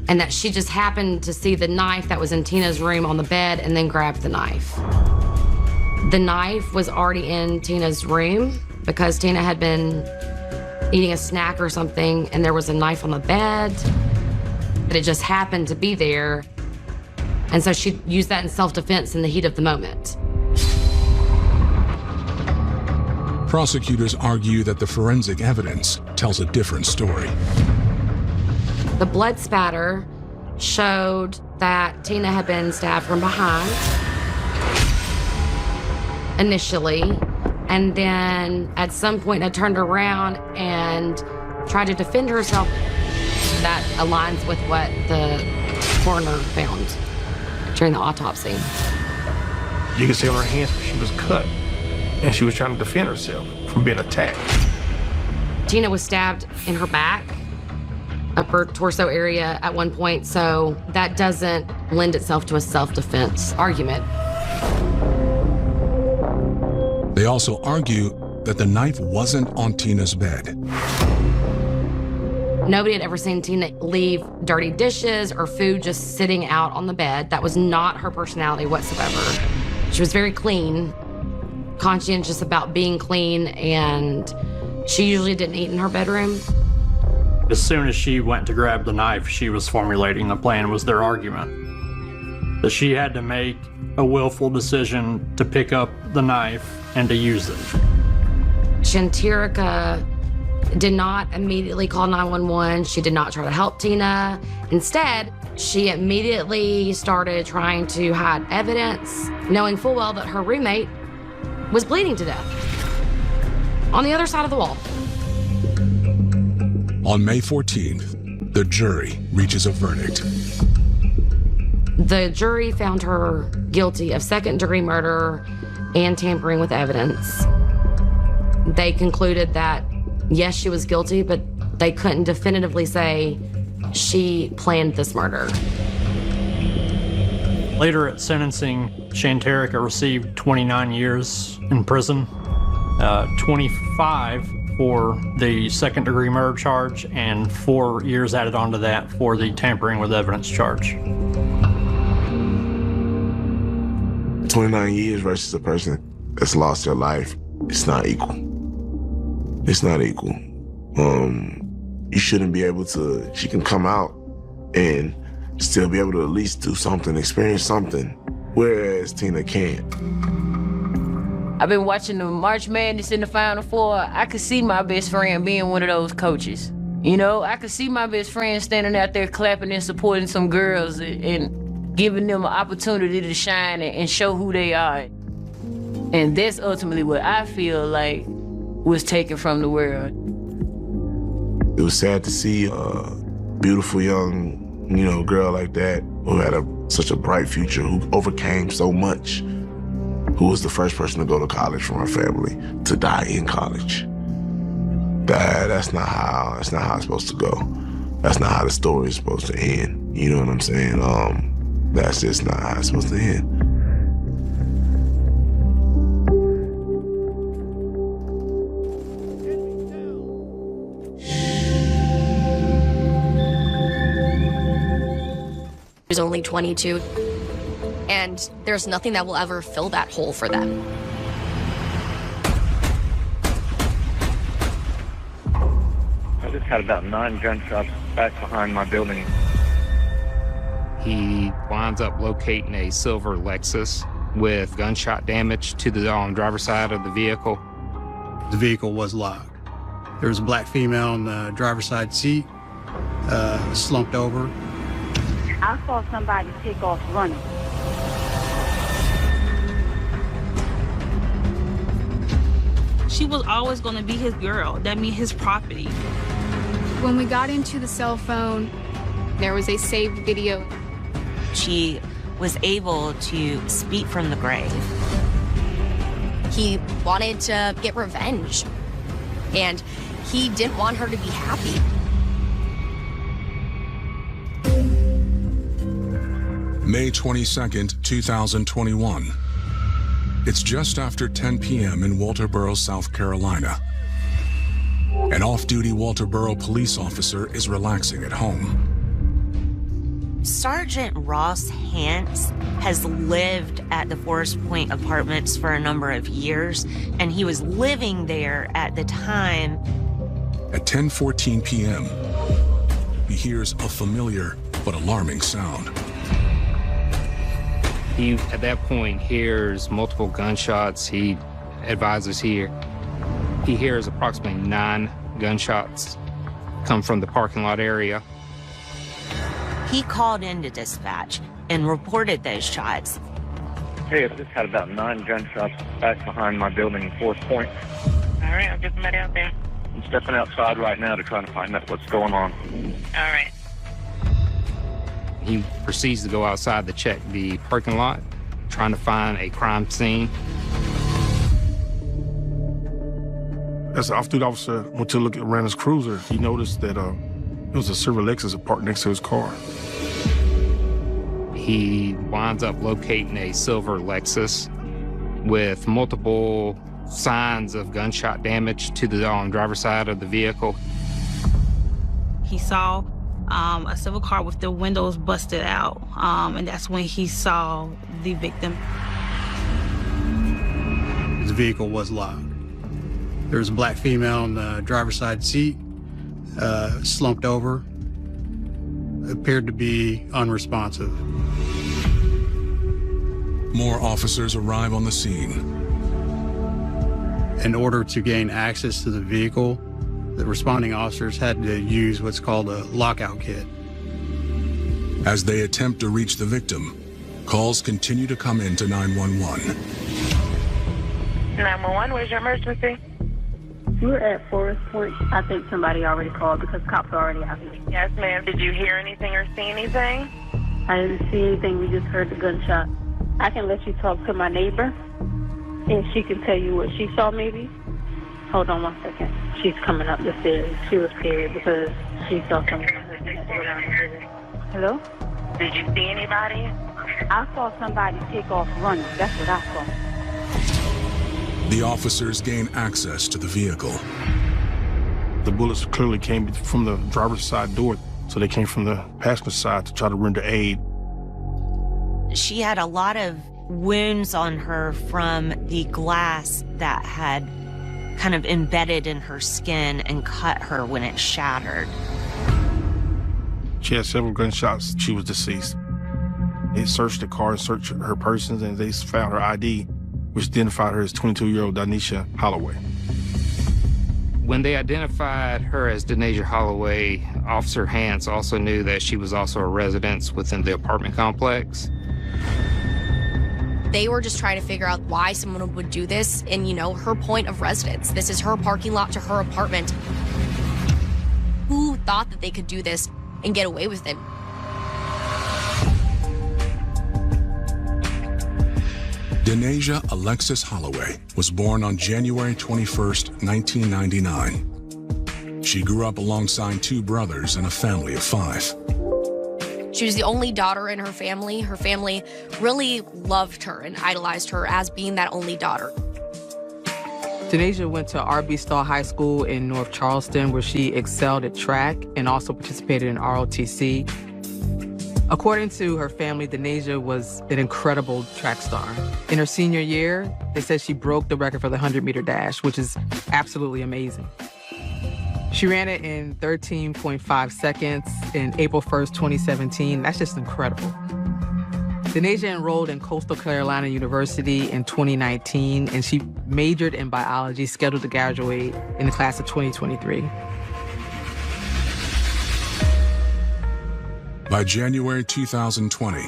and that she just happened to see the knife that was in Tina's room on the bed and then grabbed the knife. The knife was already in Tina's room because Tina had been eating a snack or something and there was a knife on the bed, but it just happened to be there. And so she used that in self-defense in the heat of the moment.
Prosecutors argue that the forensic evidence tells a different story.
The blood spatter showed that Tina had been stabbed from behind initially, and then at some point had turned around and tried to defend herself. That aligns with what the coroner found during the autopsy.
You can see on her hands where she was cut, and she was trying to defend herself from being attacked.
Tina was stabbed in her back, upper torso area at one point, so that doesn't lend itself to a self-defense argument.
They also argue that the knife wasn't on Tina's bed.
Nobody had ever seen Tina leave dirty dishes or food just sitting out on the bed. That was not her personality whatsoever. She was very clean, conscientious about being clean, and she usually didn't eat in her bedroom.
As soon as she went to grab the knife, she was formulating the plan, was their argument. That she had to make a willful decision to pick up the knife and to use it.
Shanterica did not immediately call 911. She did not try to help Tina. Instead, she immediately started trying to hide evidence, knowing full well that her roommate was bleeding to death on the other side of the wall.
On May 14th, the jury reaches a verdict.
The jury found her guilty of second-degree murder and tampering with evidence. They concluded that, yes, she was guilty, but they couldn't definitively say she planned this murder.
Later at sentencing, Shanterica received 29 years in prison, 25 for the second-degree murder charge, and 4 years added onto that for the tampering with evidence charge.
29 years versus a person that's lost their life, it's not equal. It's not equal. You shouldn't be able to, she can come out and still be able to at least do something, experience something, whereas Tina can't.
I've been watching the March Madness in the Final Four. I could see my best friend being one of those coaches. You know, I could see my best friend standing out there clapping and supporting some girls and giving them an opportunity to shine and show who they are. And that's ultimately what I feel like was taken from the world.
It was sad to see a beautiful young, girl like that who had such a bright future, who overcame so much, who was the first person to go to college from her family, to die in college. That's not how it's supposed to go. That's not how the story is supposed to end. You know what I'm saying? That's just not how it's supposed to end.
There's only 22, and there's nothing that will ever fill that hole for them.
I just had about 9 gunshots back behind my building.
He winds up locating a silver Lexus with gunshot damage to the driver's side of the vehicle.
The vehicle was locked. There was a black female in the driver's side seat, slumped over.
I saw somebody take off running.
She was always going to be his girl. That means his property.
When we got into the cell phone, there was a saved video.
She was able to speak from the grave.
He wanted to get revenge, and he didn't want her to be happy.
May 22nd, 2021. It's just after 10 p.m. in Walterboro, South Carolina. An off-duty Walterboro police officer is relaxing at home.
Sergeant Ross Hance has lived at the Forest Point Apartments for a number of years, and he was living there at the time.
At 10:14 p.m., he hears a familiar but alarming sound.
He, at that point, hears multiple gunshots. He advises here. He hears approximately 9 gunshots come from the parking lot area.
He called into dispatch and reported those shots.
Hey, I just had about 9 gunshots back behind my building in Forest Point.
All right, I'll get somebody out there.
I'm stepping outside right now to try to find out what's going on.
All right.
He proceeds to go outside to check the parking lot, trying to find a crime scene.
As the off-duty officer went to look at Randall's cruiser, he noticed that it was a silver Lexus parked next to his car.
He winds up locating a silver Lexus with multiple signs of gunshot damage to the driver's side of the vehicle.
He saw a silver car with the windows busted out, and that's when he saw the victim.
The vehicle was locked. There was a black female in the driver's side seat, slumped over, appeared to be unresponsive.
More officers arrive on the scene.
In order to gain access to the vehicle, the responding officers had to use what's called a lockout kit.
As they attempt to reach the victim, calls continue to come in to 911.
911, where's your emergency?
We're at Forest Point. I think somebody already called because cops are already out here.
Yes, ma'am. Did you hear anything or see anything?
I didn't see anything. We just heard the gunshot. I can let you talk to my neighbor, and she can tell you what she saw maybe. Hold on 1 second. She's coming up the stairs. She was scared because she saw something. Hello?
Did you see anybody?
I saw somebody take off running. That's what I saw.
The officers gain access to the vehicle.
The bullets clearly came from the driver's side door, so they came from the passenger side to try to render aid.
She had a lot of wounds on her from the glass that had kind of embedded in her skin and cut her when it shattered.
She had several gunshots. She was deceased. They searched the car, searched her persons, and they found her ID, which identified her as 22-year-old Danisha Holloway.
When they identified her as Denasia Holloway, Officer Hance also knew that she was also a resident within the apartment complex.
They were just trying to figure out why someone would do this in, her point of residence. This is her parking lot to her apartment. Who thought that they could do this and get away with it?
Denasia Alexis Holloway was born on January 21st, 1999. She grew up alongside two brothers and a family of 5.
She was the only daughter in her family. Her family really loved her and idolized her as being that only daughter.
Denasia went to R.B. Stahl High School in North Charleston, where she excelled at track and also participated in ROTC. According to her family, Denasia was an incredible track star. In her senior year, they said she broke the record for the 100-meter dash, which is absolutely amazing. She ran it in 13.5 seconds in April 1st, 2017. That's just incredible. Denasia enrolled in Coastal Carolina University in 2019, and she majored in biology, scheduled to graduate in the class of 2023.
By January 2020,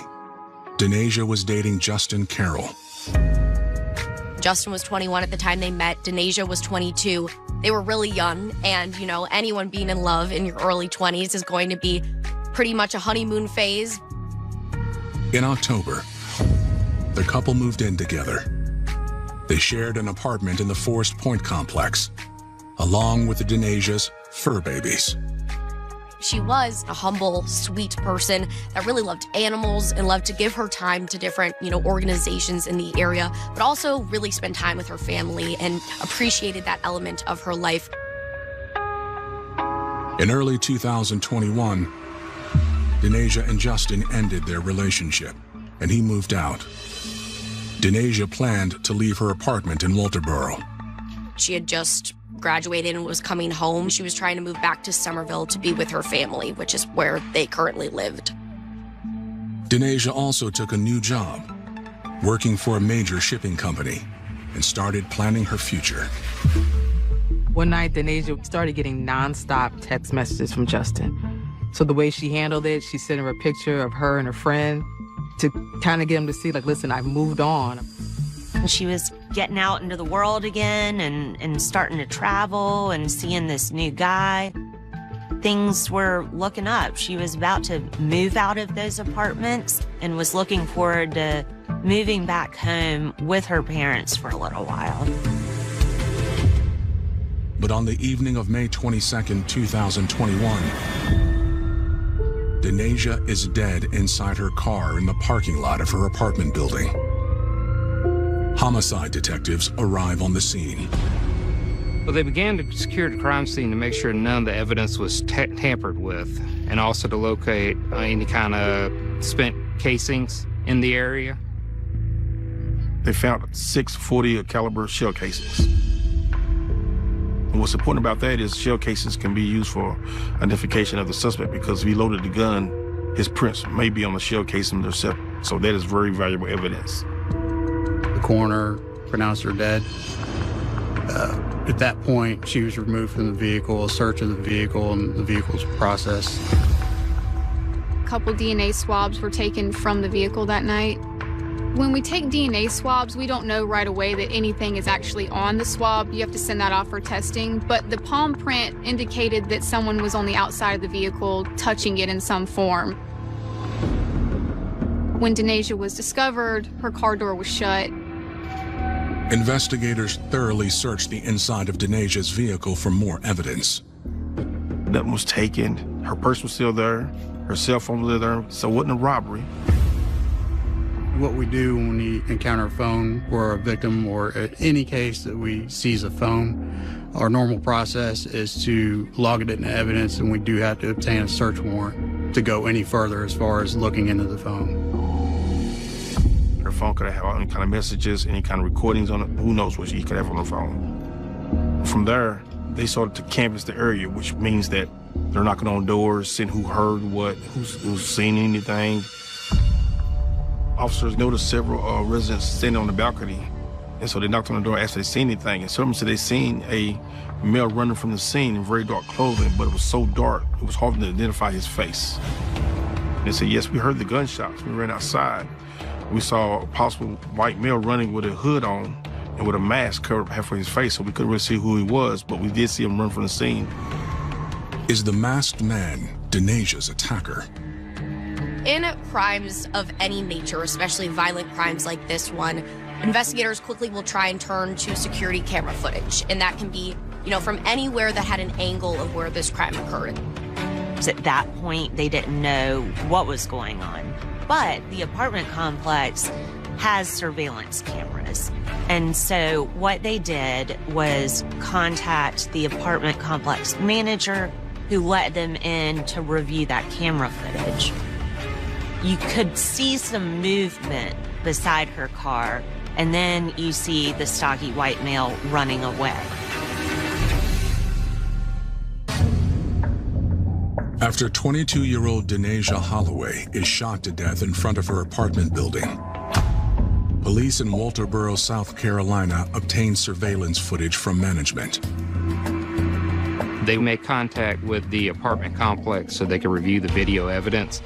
Denasia was dating Justin Carroll.
Justin was 21 at the time they met. Denasia was 22. They were really young, and, anyone being in love in your early 20s is going to be pretty much a honeymoon phase.
In October, the couple moved in together. They shared an apartment in the Forest Point complex, along with the Denasia's fur babies.
She was a humble, sweet person that really loved animals and loved to give her time to different, organizations in the area, but also really spend time with her family and appreciated that element of her life.
In early 2021, Denasia and Justin ended their relationship, and he moved out. Denasia planned to leave her apartment in Walterboro.
She had just graduated and was coming home. She was trying to move back to Somerville to be with her family, which is where they currently lived.
Denasia also took a new job, working for a major shipping company, and started planning her future.
One night, Denasia started getting nonstop text messages from Justin. So the way she handled it, she sent him a picture of her and her friend to kind of get him to see, listen, I've moved on.
She was getting out into the world again and starting to travel and seeing this new guy. Things were looking up. She was about to move out of those apartments and was looking forward to moving back home with her parents for a little while.
But on the evening of May 22nd, 2021, Denasia is dead inside her car in the parking lot of her apartment building. Homicide detectives arrive on the scene.
Well, they began to secure the crime scene to make sure none of the evidence was tampered with, and also to locate any kind of spent casings in the area.
They found 6 .40 caliber shell casings. And what's important about that is shell casings can be used for identification of the suspect, because if he loaded the gun, his prints may be on the shell casing themselves. So that is very valuable evidence.
The coroner pronounced her dead. At that point, she was removed from the vehicle, a search of the vehicle, and the vehicle's processed.
A couple DNA swabs were taken from the vehicle that night. When we take DNA swabs, we don't know right away that anything is actually on the swab. You have to send that off for testing. But the palm print indicated that someone was on the outside of the vehicle touching it in some form. When Denasia was discovered, her car door was shut.
Investigators thoroughly searched the inside of Denasia's vehicle for more evidence.
Nothing was taken. Her purse was still there. Her cell phone was there. So it wasn't a robbery.
What we do when we encounter a phone or a victim, or in any case that we seize a phone, our normal process is to log it into evidence, and we do have to obtain a search warrant to go any further as far as looking into the phone.
Her phone could have any kind of messages, any kind of recordings on it. Who knows what he could have on the phone. From there, they started to canvass the area, which means that they're knocking on doors, seeing who heard what, who's seen anything. Officers noticed several residents standing on the balcony, and so they knocked on the door, asked if they seen anything, and some said they seen a male running from the scene in very dark clothing, but it was so dark, it was hard to identify his face. They said, yes, we heard the gunshots. We ran outside. We saw a possible white male running with a hood on and with a mask covered half of his face, so we couldn't really see who he was, but we did see him run from the scene.
Is the masked man Denaja's attacker?
In crimes of any nature, especially violent crimes like this one, investigators quickly will try and turn to security camera footage, and that can be, from anywhere that had an angle of where this crime occurred.
At that point, they didn't know what was going on. But the apartment complex has surveillance cameras. And so what they did was contact the apartment complex manager, who let them in to review that camera footage. You could see some movement beside her car, and then you see the stocky white male running away.
After 22-year-old Denaja Holloway is shot to death in front of her apartment building, police in Walterboro, South Carolina obtained surveillance footage from management.
They made contact with the apartment complex so they could review the video evidence,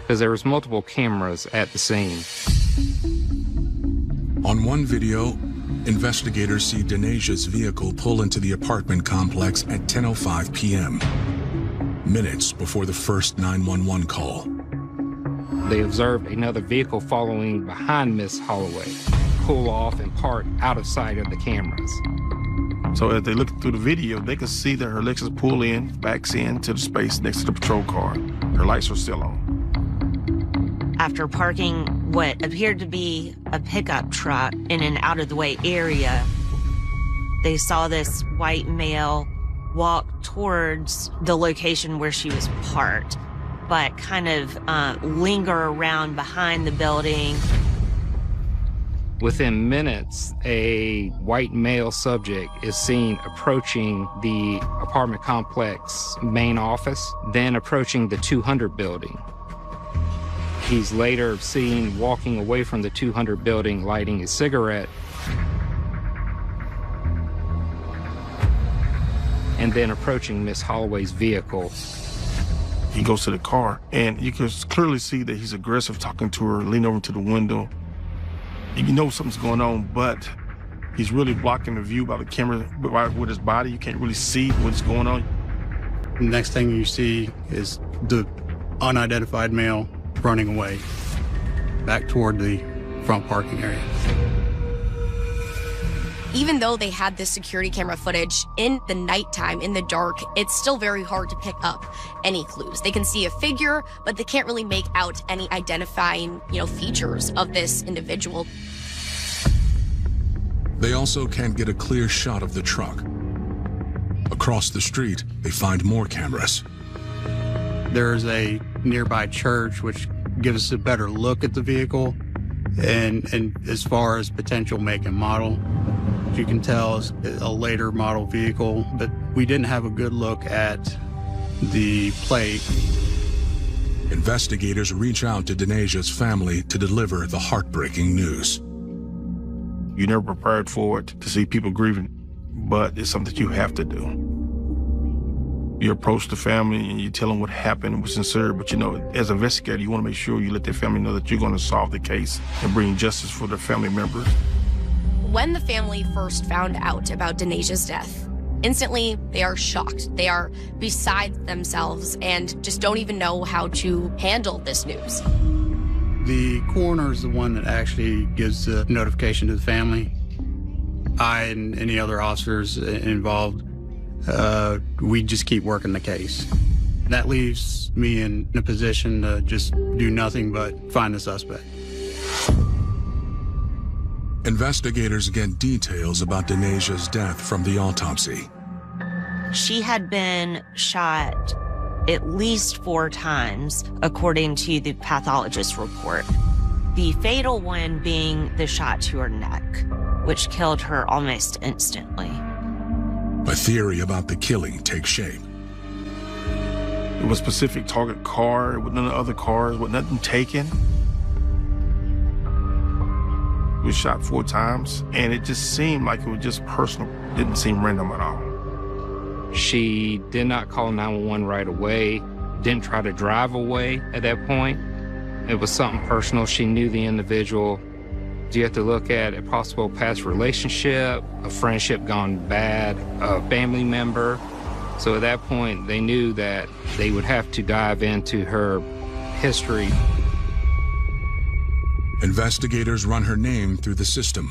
because there was multiple cameras at the scene.
On one video, investigators see Denaja's vehicle pull into the apartment complex at 10:05 p.m., minutes before the first 911 call.
They observed another vehicle following behind Miss Holloway pull off and park out of sight of the cameras.
So as they looked through the video, they could see that her Lexus pull in, backs into the space next to the patrol car. Her lights are still on.
After parking what appeared to be a pickup truck in an out-of-the-way area, they saw this white male walk towards the location where she was parked, but kind of linger around behind the building.
Within minutes, a white male subject is seen approaching the apartment complex main office, then approaching the 200 building. He's later seen walking away from the 200 building, lighting a cigarette, and then approaching Miss Holloway's vehicle.
He goes to the car, and you can clearly see that he's aggressive, talking to her, leaning over to the window. You know something's going on, but he's really blocking the view by the camera with his body. You can't really see what's going on.
The next thing you see is the unidentified male running away back toward the front parking area.
Even though they had this security camera footage in the nighttime, in the dark, it's still very hard to pick up any clues. They can see a figure, but they can't really make out any identifying, features of this individual.
They also can't get a clear shot of the truck. Across the street, they find more cameras.
There's a nearby church which gives us a better look at the vehicle, and as far as potential make and model, you can tell it's a later model vehicle, but we didn't have a good look at the plate.
Investigators reach out to Denaja's family to deliver the heartbreaking news.
You're never prepared for it, to see people grieving, but it's something that you have to do. You approach the family and you tell them what happened with sincere, but as an investigator, you want to make sure you let their family know that you're going to solve the case and bring justice for their family members.
When the family first found out about Denaja's death, instantly they are shocked. They are beside themselves and just don't even know how to handle this news.
The coroner is the one that actually gives the notification to the family. I and any other officers involved, we just keep working the case. That leaves me in a position to just do nothing but find the suspect.
Investigators get details about Denaja's death from the autopsy.
She had been shot at least 4 times, according to the pathologist's report. The fatal one being the shot to her neck, which killed her almost instantly.
A theory about the killing takes shape.
It was a specific target car with none of the other cars, with nothing taken. He was shot 4 times, and it just seemed like it was just personal. Didn't seem random at all.
She did not call 911 right away, didn't try to drive away at that point. It was something personal. She knew the individual. You have to look at a possible past relationship, a friendship gone bad, a family member. So at that point, they knew that they would have to dive into her history.
Investigators run her name through the system.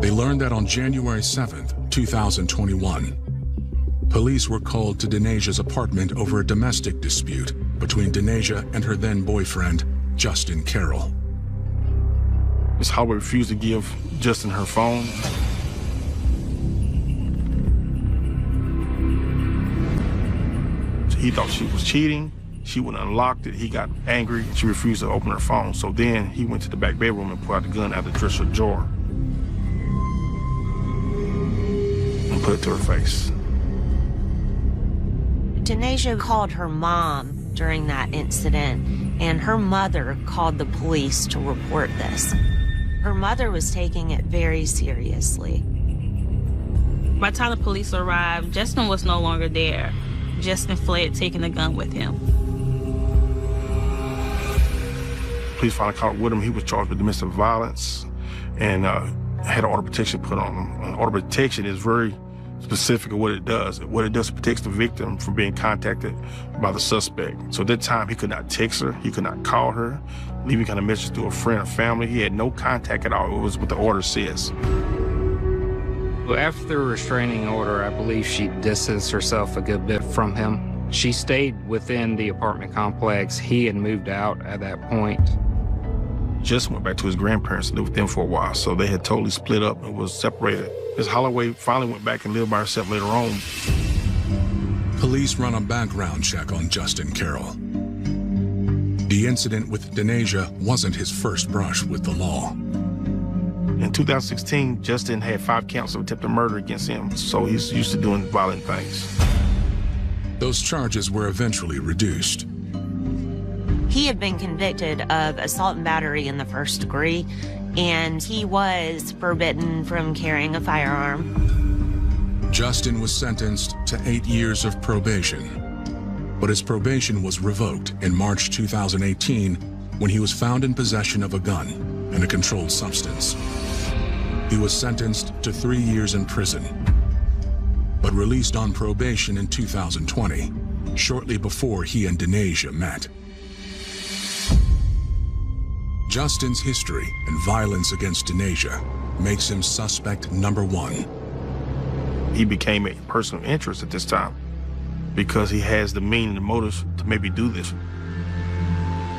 They learned that on January 7th, 2021, police were called to Denasia's apartment over a domestic dispute between Denasia and her then boyfriend, Justin Carroll.
Ms. Holloway refused to give Justin her phone. He thought she was cheating. She wouldn't unlock it. He got angry. She refused to open her phone. So then he went to the back bedroom and pulled out the gun out of the dresser drawer and put it to her face.
Denasia called her mom during that incident, and her mother called the police to report this. Her mother was taking it very seriously.
By the time the police arrived, Justin was no longer there. Justin fled, taking the gun with him.
Police finally caught with him. He was charged with domestic violence and had an order of protection put on him. An order of protection is very specific of what it does. What it does, it protects the victim from being contacted by the suspect. So at that time, he could not text her, he could not call her, leave any kind of message to a friend or family. He had no contact at all. It was what the order says.
Well, after the restraining order, I believe she distanced herself a good bit from him. She stayed within the apartment complex. He had moved out at that point.
Justin went back to his grandparents and lived with them for a while, so they had totally split up and was separated. Ms. Holloway finally went back and lived by herself later on.
Police run a background check on Justin Carroll. The incident with Denasia wasn't his first brush with the law.
In 2016, Justin had 5 counts of attempted murder against him, so he's used to doing violent things.
Those charges were eventually reduced.
He had been convicted of assault and battery in the 1st degree, and he was forbidden from carrying a firearm.
Justin was sentenced to 8 years of probation, but his probation was revoked in March 2018 when he was found in possession of a gun and a controlled substance. He was sentenced to 3 years in prison, but released on probation in 2020, shortly before he and Denasia met. Justin's history and violence against Denasia makes him suspect number 1.
He became a person of interest at this time because he has the means and the motives to maybe do this.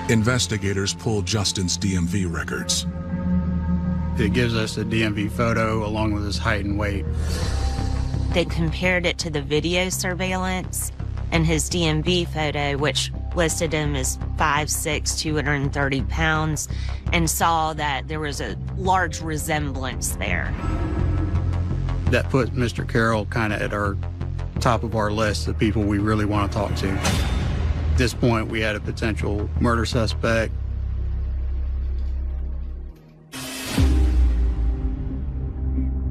Investigators pulled Justin's DMV records.
It gives us a DMV photo along with his height and weight.
They compared it to the video surveillance and his DMV photo, which listed him as 5'6", 230 pounds, and saw that there was a large resemblance there.
That put Mr. Carroll kind of at our top of our list of people we really want to talk to. At this point, we had a potential murder suspect.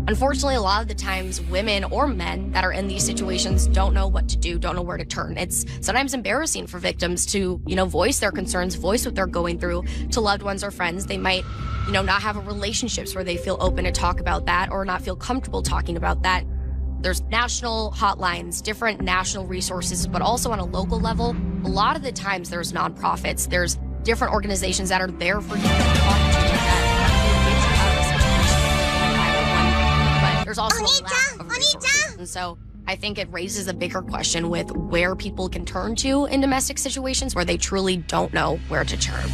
Unfortunately, a lot of the times women or men that are in these situations don't know what to do, don't know where to turn. It's sometimes embarrassing for victims to, voice their concerns, voice what they're going through to loved ones or friends. They might, not have relationships where they feel open to talk about that or not feel comfortable talking about that. There's national hotlines, different national resources, but also on a local level, a lot of the times there's nonprofits, there's different organizations that are there for you to talk to there's also a lack of resources. And so I think it raises a bigger question with where people can turn to in domestic situations where they truly don't know where to turn.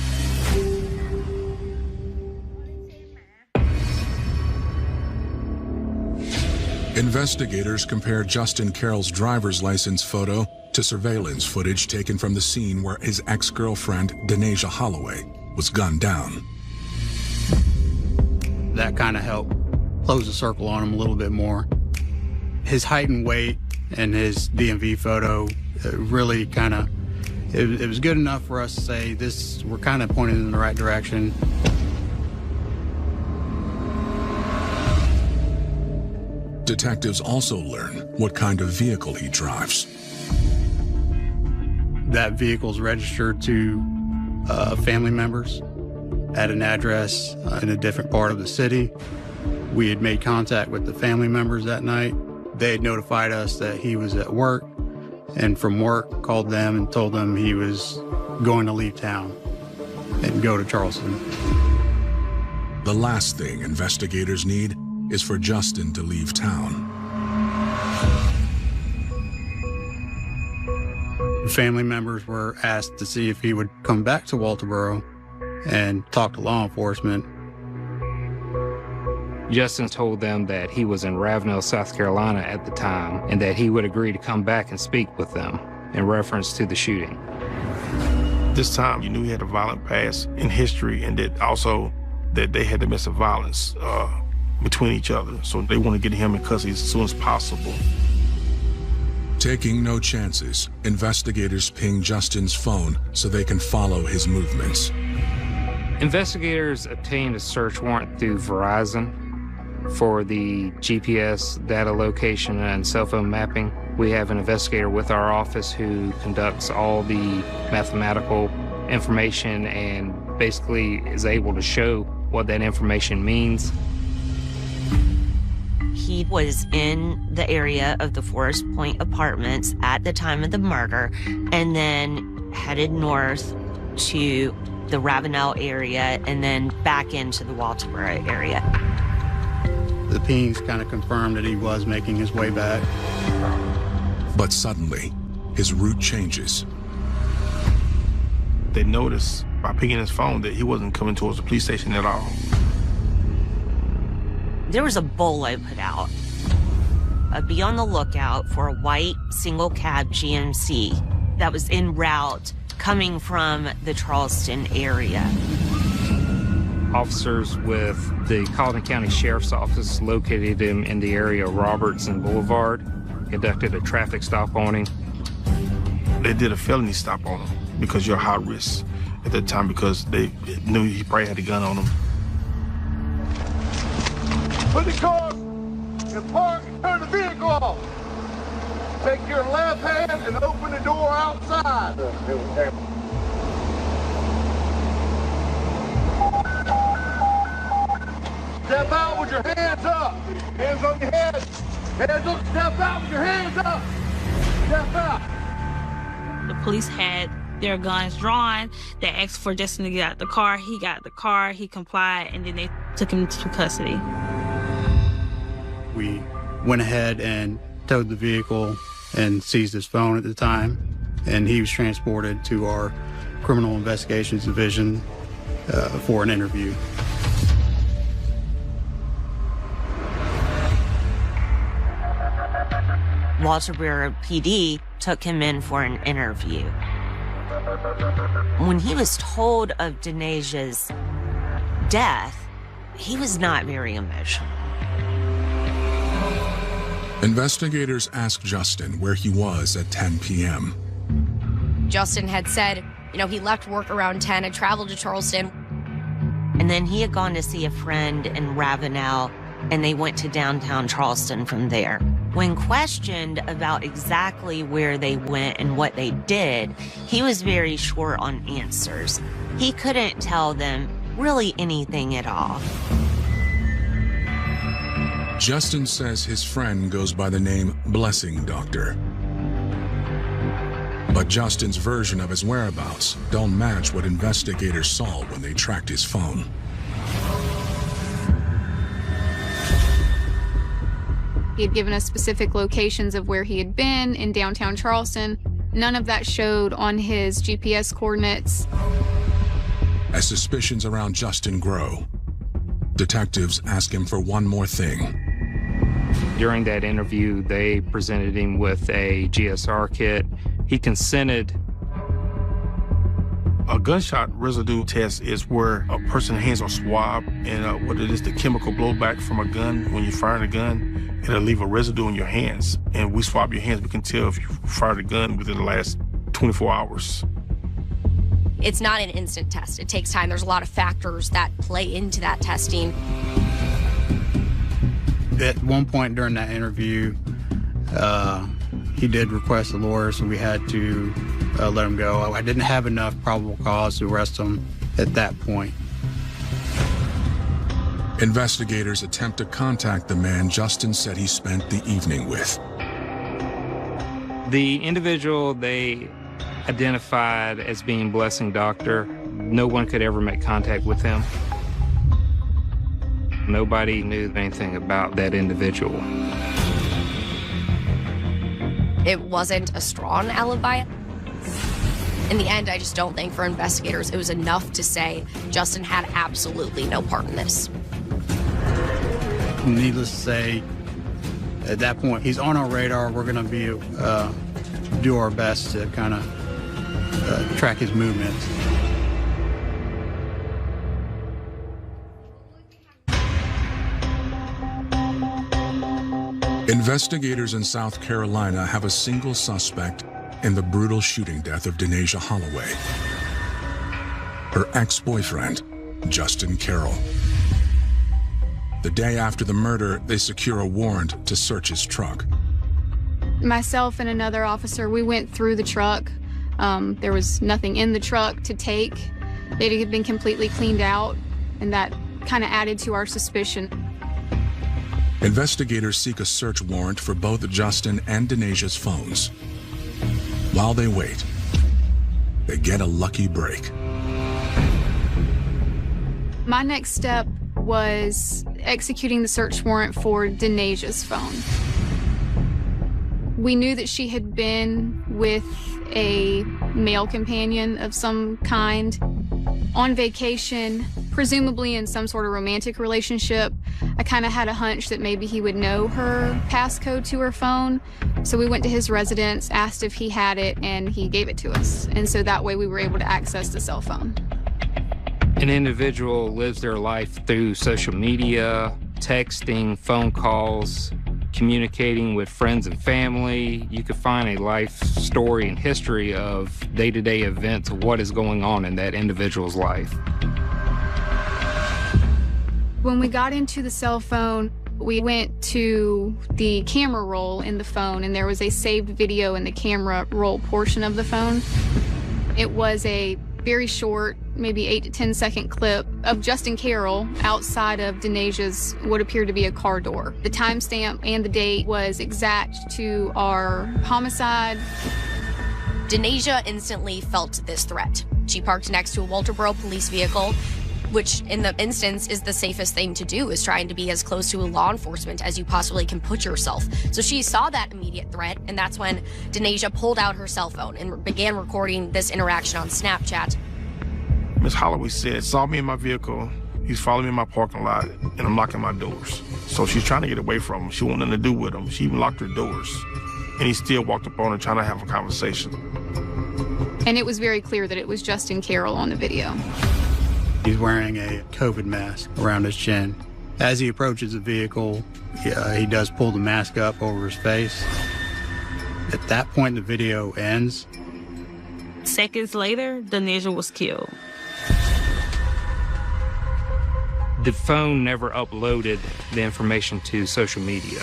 Investigators compared Justin Carroll's driver's license photo to surveillance footage taken from the scene where his ex-girlfriend, Denasia Holloway, was gunned down.
That kind of helped close the circle on him a little bit more. His height and weight and his DMV photo really kind of, it was good enough for us to say we're kind of pointed in the right direction.
Detectives also learn what kind of vehicle he drives.
That vehicle's registered to family members at an address in a different part of the city. We had made contact with the family members that night. They had notified us that he was at work, and from work called them and told them he was going to leave town and go to Charleston.
The last thing investigators need is for Justin to leave town.
Family members were asked to see if he would come back to Walterboro and talk to law enforcement.
Justin told them that he was in Ravenel, South Carolina at the time, and that he would agree to come back and speak with them in reference to the shooting.
This time, you knew he had a violent past in history, and that also that they had domestic violence between each other. So they want to get him in custody as soon as possible.
Taking no chances, investigators ping Justin's phone so they can follow his movements.
Investigators obtained a search warrant through Verizon for the GPS data location and cell phone mapping. We have an investigator with our office who conducts all the mathematical information and basically is able to show what that information means.
He was in the area of the Forest Point Apartments at the time of the murder and then headed north to the Ravenel area and then back into the Walterboro area.
The pings kind of confirmed that he was making his way back.
But suddenly, his route changes.
They noticed by pinging his phone that he wasn't coming towards the police station at all.
There was a bolo put out. Be on the lookout for a white single cab GMC that was en route coming from the Charleston area.
Officers with the Colleton County Sheriff's Office located him in the area of Roberts and Boulevard, conducted a traffic stop on him.
They did a felony stop on him because you're high risk at that time because they knew he probably had a gun on him.
Put the car in park and turn the vehicle off. Take your left hand and open the door outside. Step out with your hands up. Hands on your head. Hands up. Step out with your hands up. Step out.
The police had their guns drawn. They asked for Justin to get out the car. He got out the car. He complied, and then they took him to custody.
We went ahead and towed the vehicle and seized his phone at the time, and he was transported to our Criminal Investigations Division for an interview.
Walterboro PD took him in for an interview. When he was told of Denaja's death, he was not very emotional.
Investigators asked Justin where he was at 10 p.m.
Justin had said, he left work around 10 and traveled to Charleston.
And then he had gone to see a friend in Ravenel, and they went to downtown Charleston from there. When questioned about exactly where they went and what they did, he was very short on answers. He couldn't tell them really anything at all.
Justin says his friend goes by the name Blessing Doctor. But Justin's version of his whereabouts don't match what investigators saw when they tracked his phone.
He had given us specific locations of where he had been in downtown Charleston. None of that showed on his GPS coordinates.
As suspicions around Justin grow, detectives ask him for one more thing.
During that interview, they presented him with a GSR kit. He consented
A gunshot residue test is where a person's hands are swabbed, and what it is, the chemical blowback from a gun. When you're firing a gun, it'll leave a residue in your hands. And we swab your hands. We can tell if you fired a gun within the last 24 hours.
It's not an instant test. It takes time. There's a lot of factors that play into that testing.
At one point during that interview, he did request a lawyer, so we had to let him go. I didn't have enough probable cause to arrest him at that point.
Investigators attempt to contact the man Justin said he spent the evening with.
The individual they identified as being Blessing Doctor, no one could ever make contact with him. Nobody knew anything about that individual.
It wasn't a strong alibi. In the end, I just don't think for investigators it was enough to say Justin had absolutely no part in this.
Needless to say, at that point, he's on our radar. We're going to do our best to kind of track his movements.
Investigators in South Carolina have a single suspect in the brutal shooting death of Denasia Holloway. Her ex-boyfriend, Justin Carroll. The day after the murder, they secure a warrant to search his truck.
Myself and another officer, we went through the truck. There was nothing in the truck to take. It had been completely cleaned out, and that kind of added to our suspicion.
Investigators seek a search warrant for both Justin and Denasia's phones. While they wait, they get a lucky break.
My next step was executing the search warrant for Denasia's phone. We knew that she had been with a male companion of some kind on vacation, presumably in some sort of romantic relationship. I kind of had a hunch that maybe he would know her passcode to her phone. So we went to his residence, asked if he had it, and he gave it to us. And so that way we were able to access the cell phone.
An individual lives their life through social media, texting, phone calls, communicating with friends and family. You could find a life story and history of day-to-day events of what is going on in that individual's life.
When we got into the cell phone, we went to the camera roll in the phone, and there was a saved video in the camera roll portion of the phone. It was a very short, maybe 8 to 10 second clip of Justin Carroll outside of Denasia's what appeared to be a car door. The timestamp and the date was exact to our homicide.
Denasia instantly felt this threat. She parked next to a Walterboro police vehicle, which in the instance is the safest thing to do, is trying to be as close to a law enforcement as you possibly can put yourself. So she saw that immediate threat, and that's when Denasia pulled out her cell phone and began recording this interaction on Snapchat.
Miss Holloway said, saw me in my vehicle, he's following me in my parking lot, and I'm locking my doors. So she's trying to get away from him. She wanted nothing to do with him. She even locked her doors. And he still walked up on her trying to have a conversation.
And it was very clear that it was Justin Carroll on the video.
He's wearing a COVID mask around his chin. As he approaches the vehicle, he does pull the mask up over his face. At that point, the video ends.
Seconds later, Denasia was killed.
The phone never uploaded the information to social media.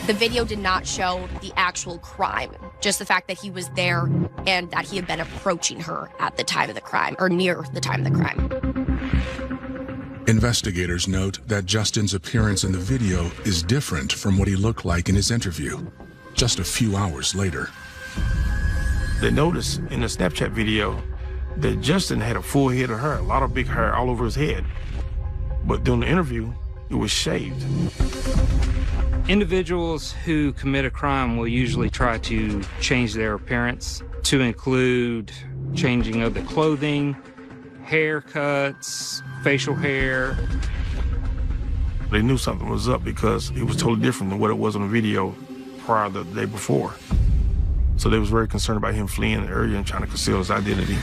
The video did not show the actual crime, just the fact that he was there and that he had been approaching her at the time of the crime, or near the time of the crime.
Investigators note that Justin's appearance in the video is different from what he looked like in his interview, just a few hours later.
They noticed in the Snapchat video that Justin had a full head of hair, a lot of big hair all over his head. But during the interview, it was shaved.
Individuals who commit a crime will usually try to change their appearance to include changing of the clothing, haircuts, facial hair.
They knew something was up because it was totally different than what it was on the video prior to the day before. So they was very concerned about him fleeing the area and trying to conceal his identity.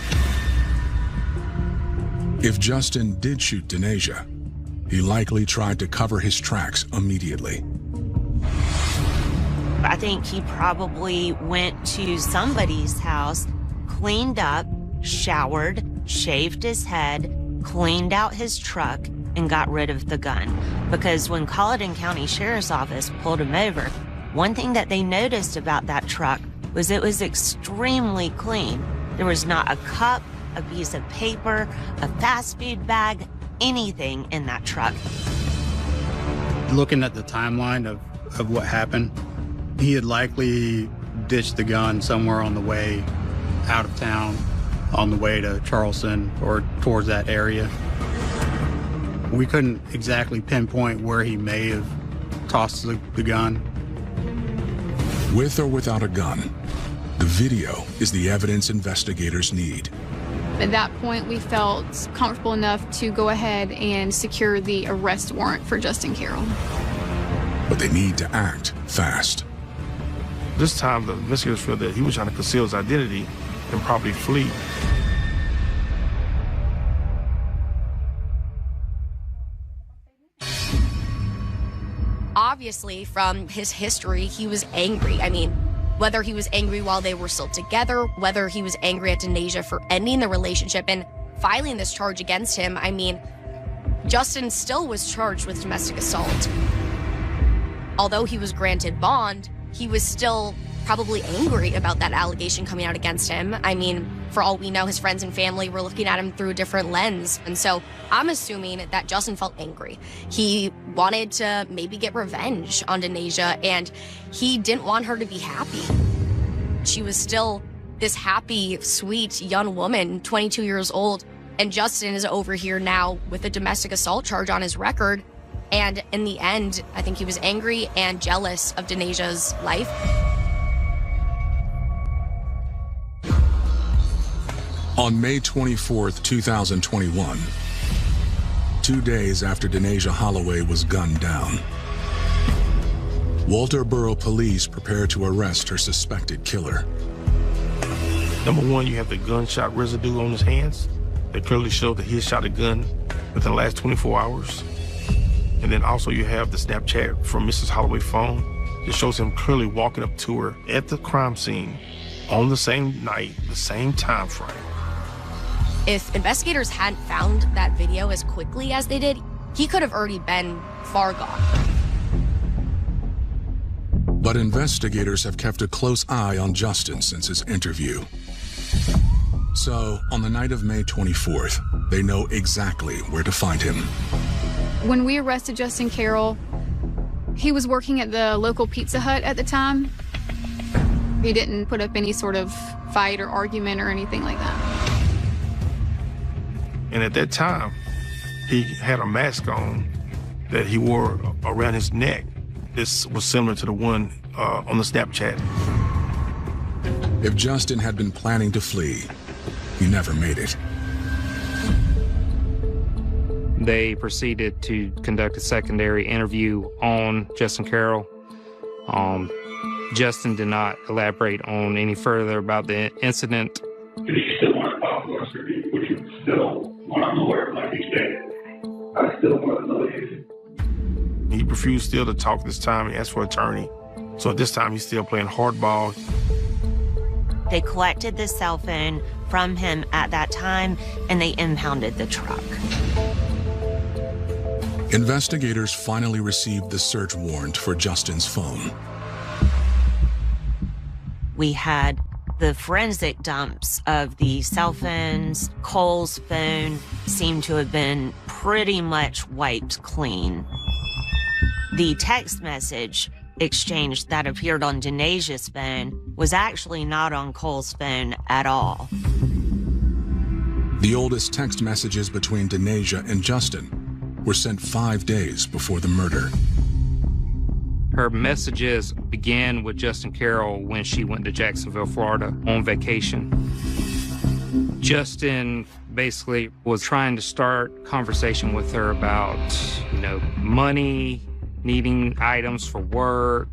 If Justin did shoot Denasia, he likely tried to cover his tracks immediately.
I think he probably went to somebody's house, cleaned up, showered, shaved his head, cleaned out his truck, and got rid of the gun. Because when Colleton County Sheriff's Office pulled him over, one thing that they noticed about that truck was it was extremely clean. There was not a cup, a piece of paper, a fast food bag, anything in that truck.
Looking at the timeline of what happened, he had likely ditched the gun somewhere on the way out of town, on the way to Charleston or towards that area. We couldn't exactly pinpoint where he may have tossed the gun.
With or without a gun, the video is the evidence investigators need.
At that point, we felt comfortable enough to go ahead and secure the arrest warrant for Justin Carroll.
But they need to act fast.
This time, the investigators feel that he was trying to conceal his identity and probably flee.
Obviously, from his history, he was angry. I mean, whether he was angry while they were still together, whether he was angry at Denasia for ending the relationship and filing this charge against him, I mean, Justin still was charged with domestic assault. Although he was granted bond, he was still probably angry about that allegation coming out against him. I mean, for all we know, his friends and family were looking at him through a different lens. And so I'm assuming that Justin felt angry. He wanted to maybe get revenge on Denasia, and he didn't want her to be happy. She was still this happy, sweet young woman, 22 years old, and Justin is over here now with a domestic assault charge on his record. And in the end, I think he was angry and jealous of Denasia's life.
On May 24th, 2021, 2 days after Denasia Holloway was gunned down, Walterboro police prepare to arrest her suspected killer.
Number one, you have the gunshot residue on his hands that clearly showed that he had shot a gun within the last 24 hours. And then also you have the Snapchat from Mrs. Holloway's phone that shows him clearly walking up to her at the crime scene on the same night, the same time frame.
If investigators hadn't found that video as quickly as they did, he could have already been far gone.
But investigators have kept a close eye on Justin since his interview. So, on the night of May 24th, they know exactly where to find him.
When we arrested Justin Carroll, he was working at the local Pizza Hut at the time. He didn't put up any sort of fight or argument or anything like that.
And at that time, he had a mask on that he wore around his neck. This was similar to the one on the Snapchat.
If Justin had been planning to flee, he never made it.
They proceeded to conduct a secondary interview on Justin Carroll. Justin did not elaborate on any further about the incident.
You still want to talk to us, or would you still want to lawyer like he's dead? I still want to know you.
He refused still to talk this time. He asked for an attorney. So at this time, he's still playing hardball.
They collected the cell phone from him at that time, and they impounded the truck.
Investigators finally received the search warrant for Justin's phone.
We had the forensic dumps of the cell phones. Cole's phone seemed to have been pretty much wiped clean. The text message exchange that appeared on Denasia's phone was actually not on Cole's phone at all.
The oldest text messages between Denasia and Justin were sent 5 days before the murder.
Her messages began with Justin Carroll when she went to Jacksonville, Florida on vacation. Justin basically was trying to start conversation with her about, money, needing items for work,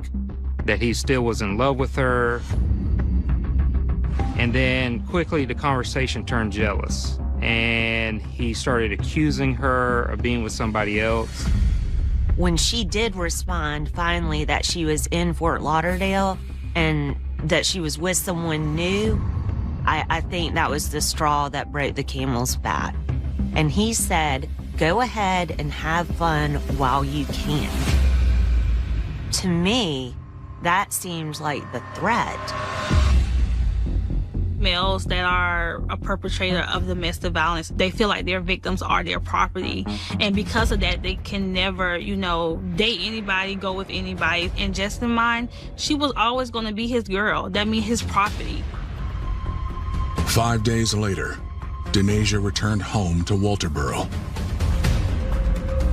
that he still was in love with her. And then quickly the conversation turned jealous, and he started accusing her of being with somebody else.
When she did respond finally that she was in Fort Lauderdale and that she was with someone new, I think that was the straw that broke the camel's back. And he said, go ahead and have fun while you can. To me, that seems like the threat.
Males that are a perpetrator of domestic violence, they feel like their victims are their property. And because of that, they can never, date anybody, go with anybody. And Justin's mind, she was always going to be his girl. That means his property.
5 days later, Denasia returned home to Walterboro.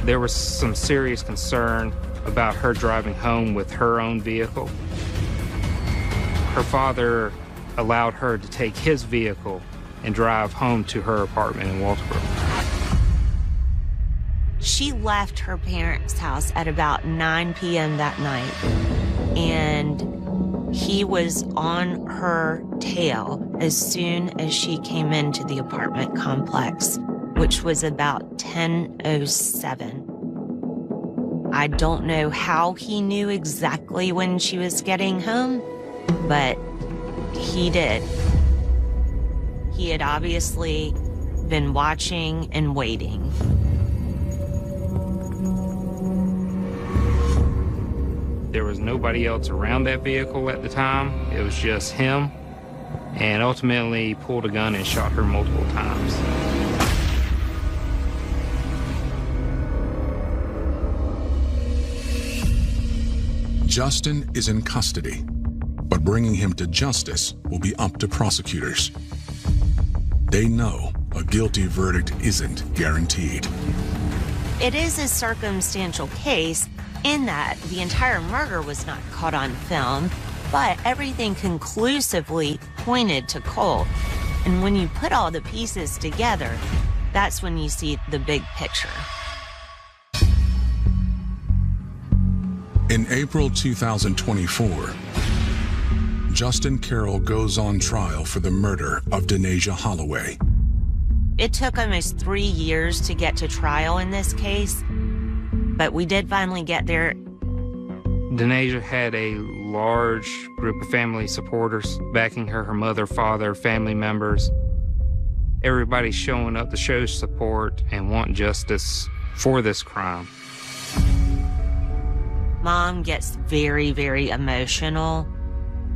There was some serious concern about her driving home with her own vehicle. Her father allowed her to take his vehicle and drive home to her apartment in Walterboro.
She left her parents' house at about 9 p.m. that night, and he was on her tail as soon as she came into the apartment complex, which was about 10:07. I don't know how he knew exactly when she was getting home, but he did. He had obviously been watching and waiting.
There was nobody else around that vehicle at the time. It was just him, and ultimately he pulled a gun and shot her multiple times.
Justin is in custody, but bringing him to justice will be up to prosecutors. They know a guilty verdict isn't guaranteed.
It is a circumstantial case in that the entire murder was not caught on film, but everything conclusively pointed to Cole. And when you put all the pieces together, that's when you see the big picture.
In April 2024, Justin Carroll goes on trial for the murder of Denasia Holloway.
It took almost 3 years to get to trial in this case, but we did finally get there.
Denasia had a large group of family supporters backing her, her mother, father, family members. Everybody showing up to show support and want justice for this crime.
Mom gets very, very emotional.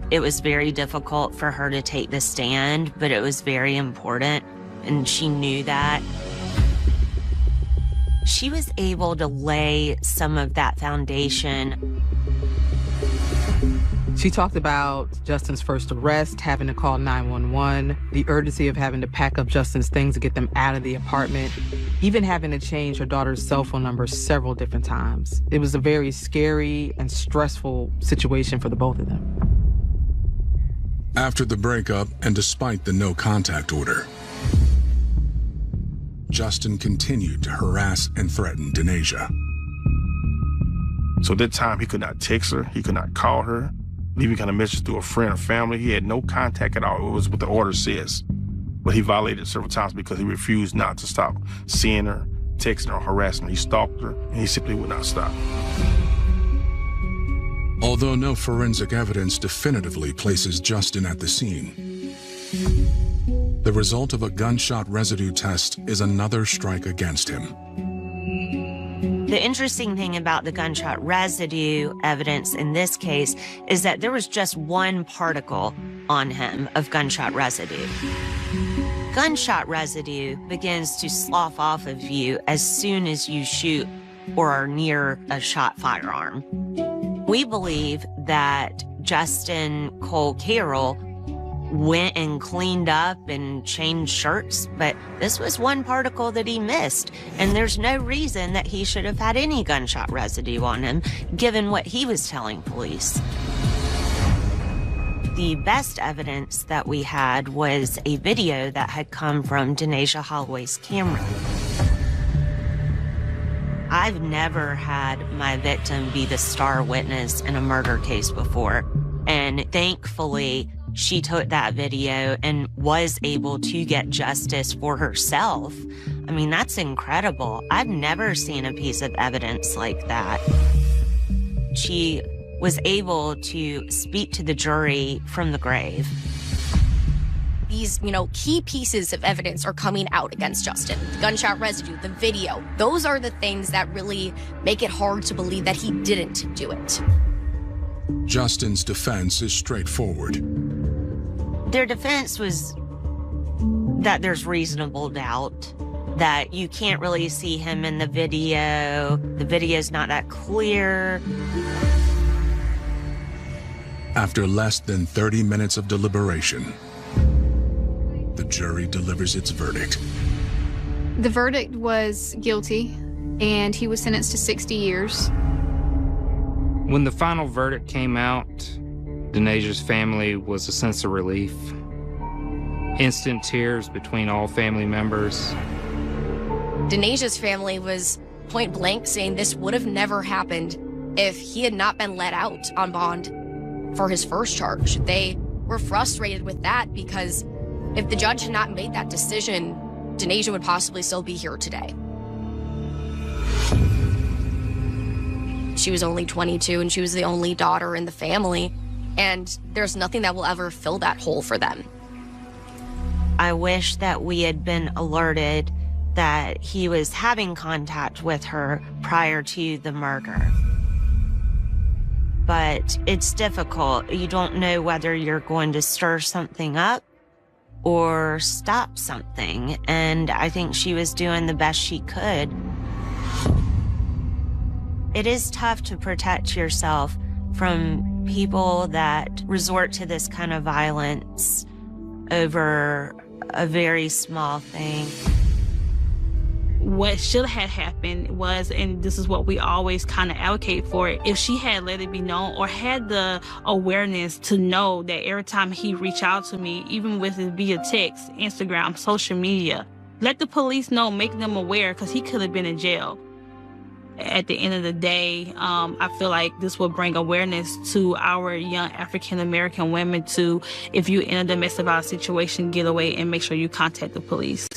It was very difficult for her to take the stand, but it was very important, and she knew that. She was able to lay some of that foundation.
She talked about Justin's first arrest, having to call 911, the urgency of having to pack up Justin's things to get them out of the apartment, even having to change her daughter's cell phone number several different times. It was a very scary and stressful situation for the both of them.
After the breakup, and despite the no-contact order, Justin continued to harass and threaten Denasia.
So at that time, he could not text her, he could not call her, leaving kind of message through a friend or family. He had no contact at all. It was what the order says. But he violated it several times because he refused not to stop seeing her, texting her, harassing her. He stalked her, and he simply would not stop.
Although no forensic evidence definitively places Justin at the scene, the result of a gunshot residue test is another strike against him.
The interesting thing about the gunshot residue evidence in this case is that there was just one particle on him of gunshot residue. Gunshot residue begins to slough off of you as soon as you shoot or are near a shot firearm. We believe that Justin Cole Carroll went and cleaned up and changed shirts, but this was one particle that he missed, and there's no reason that he should have had any gunshot residue on him, given what he was telling police. The best evidence that we had was a video that had come from Denasia Holloway's camera. I've never had my victim be the star witness in a murder case before, and thankfully, she took that video and was able to get justice for herself. I mean, that's incredible. I've never seen a piece of evidence like that. She was able to speak to the jury from the grave.
These, key pieces of evidence are coming out against Justin. The gunshot residue, the video. Those are the things that really make it hard to believe that he didn't do it.
Justin's defense is straightforward.
Their defense was that there's reasonable doubt, that you can't really see him in the video. The video's not that clear.
After less than 30 minutes of deliberation, the jury delivers its verdict.
The verdict was guilty, and he was sentenced to 60 years.
When the final verdict came out, Denaja's family was a sense of relief. Instant tears between all family members.
Denaja's family was point blank saying this would have never happened if he had not been let out on bond for his first charge. They were frustrated with that because if the judge had not made that decision, Denaja would possibly still be here today. She was only 22 and she was the only daughter in the family, and there's nothing that will ever fill that hole for them.
I wish that we had been alerted that he was having contact with her prior to the murder. But it's difficult. You don't know whether you're going to stir something up or stop something. And I think she was doing the best she could. It is tough to protect yourself from people that resort to this kind of violence over a very small thing.
What should have happened was, and this is what we always kind of advocate for, if she had let it be known or had the awareness to know that every time he reached out to me, even with it via text, Instagram, social media, let the police know, make them aware, because he could have been in jail. At the end of the day, I feel like this will bring awareness to our young African-American women to, if you're in a domestic violence situation, get away and make sure you contact the police.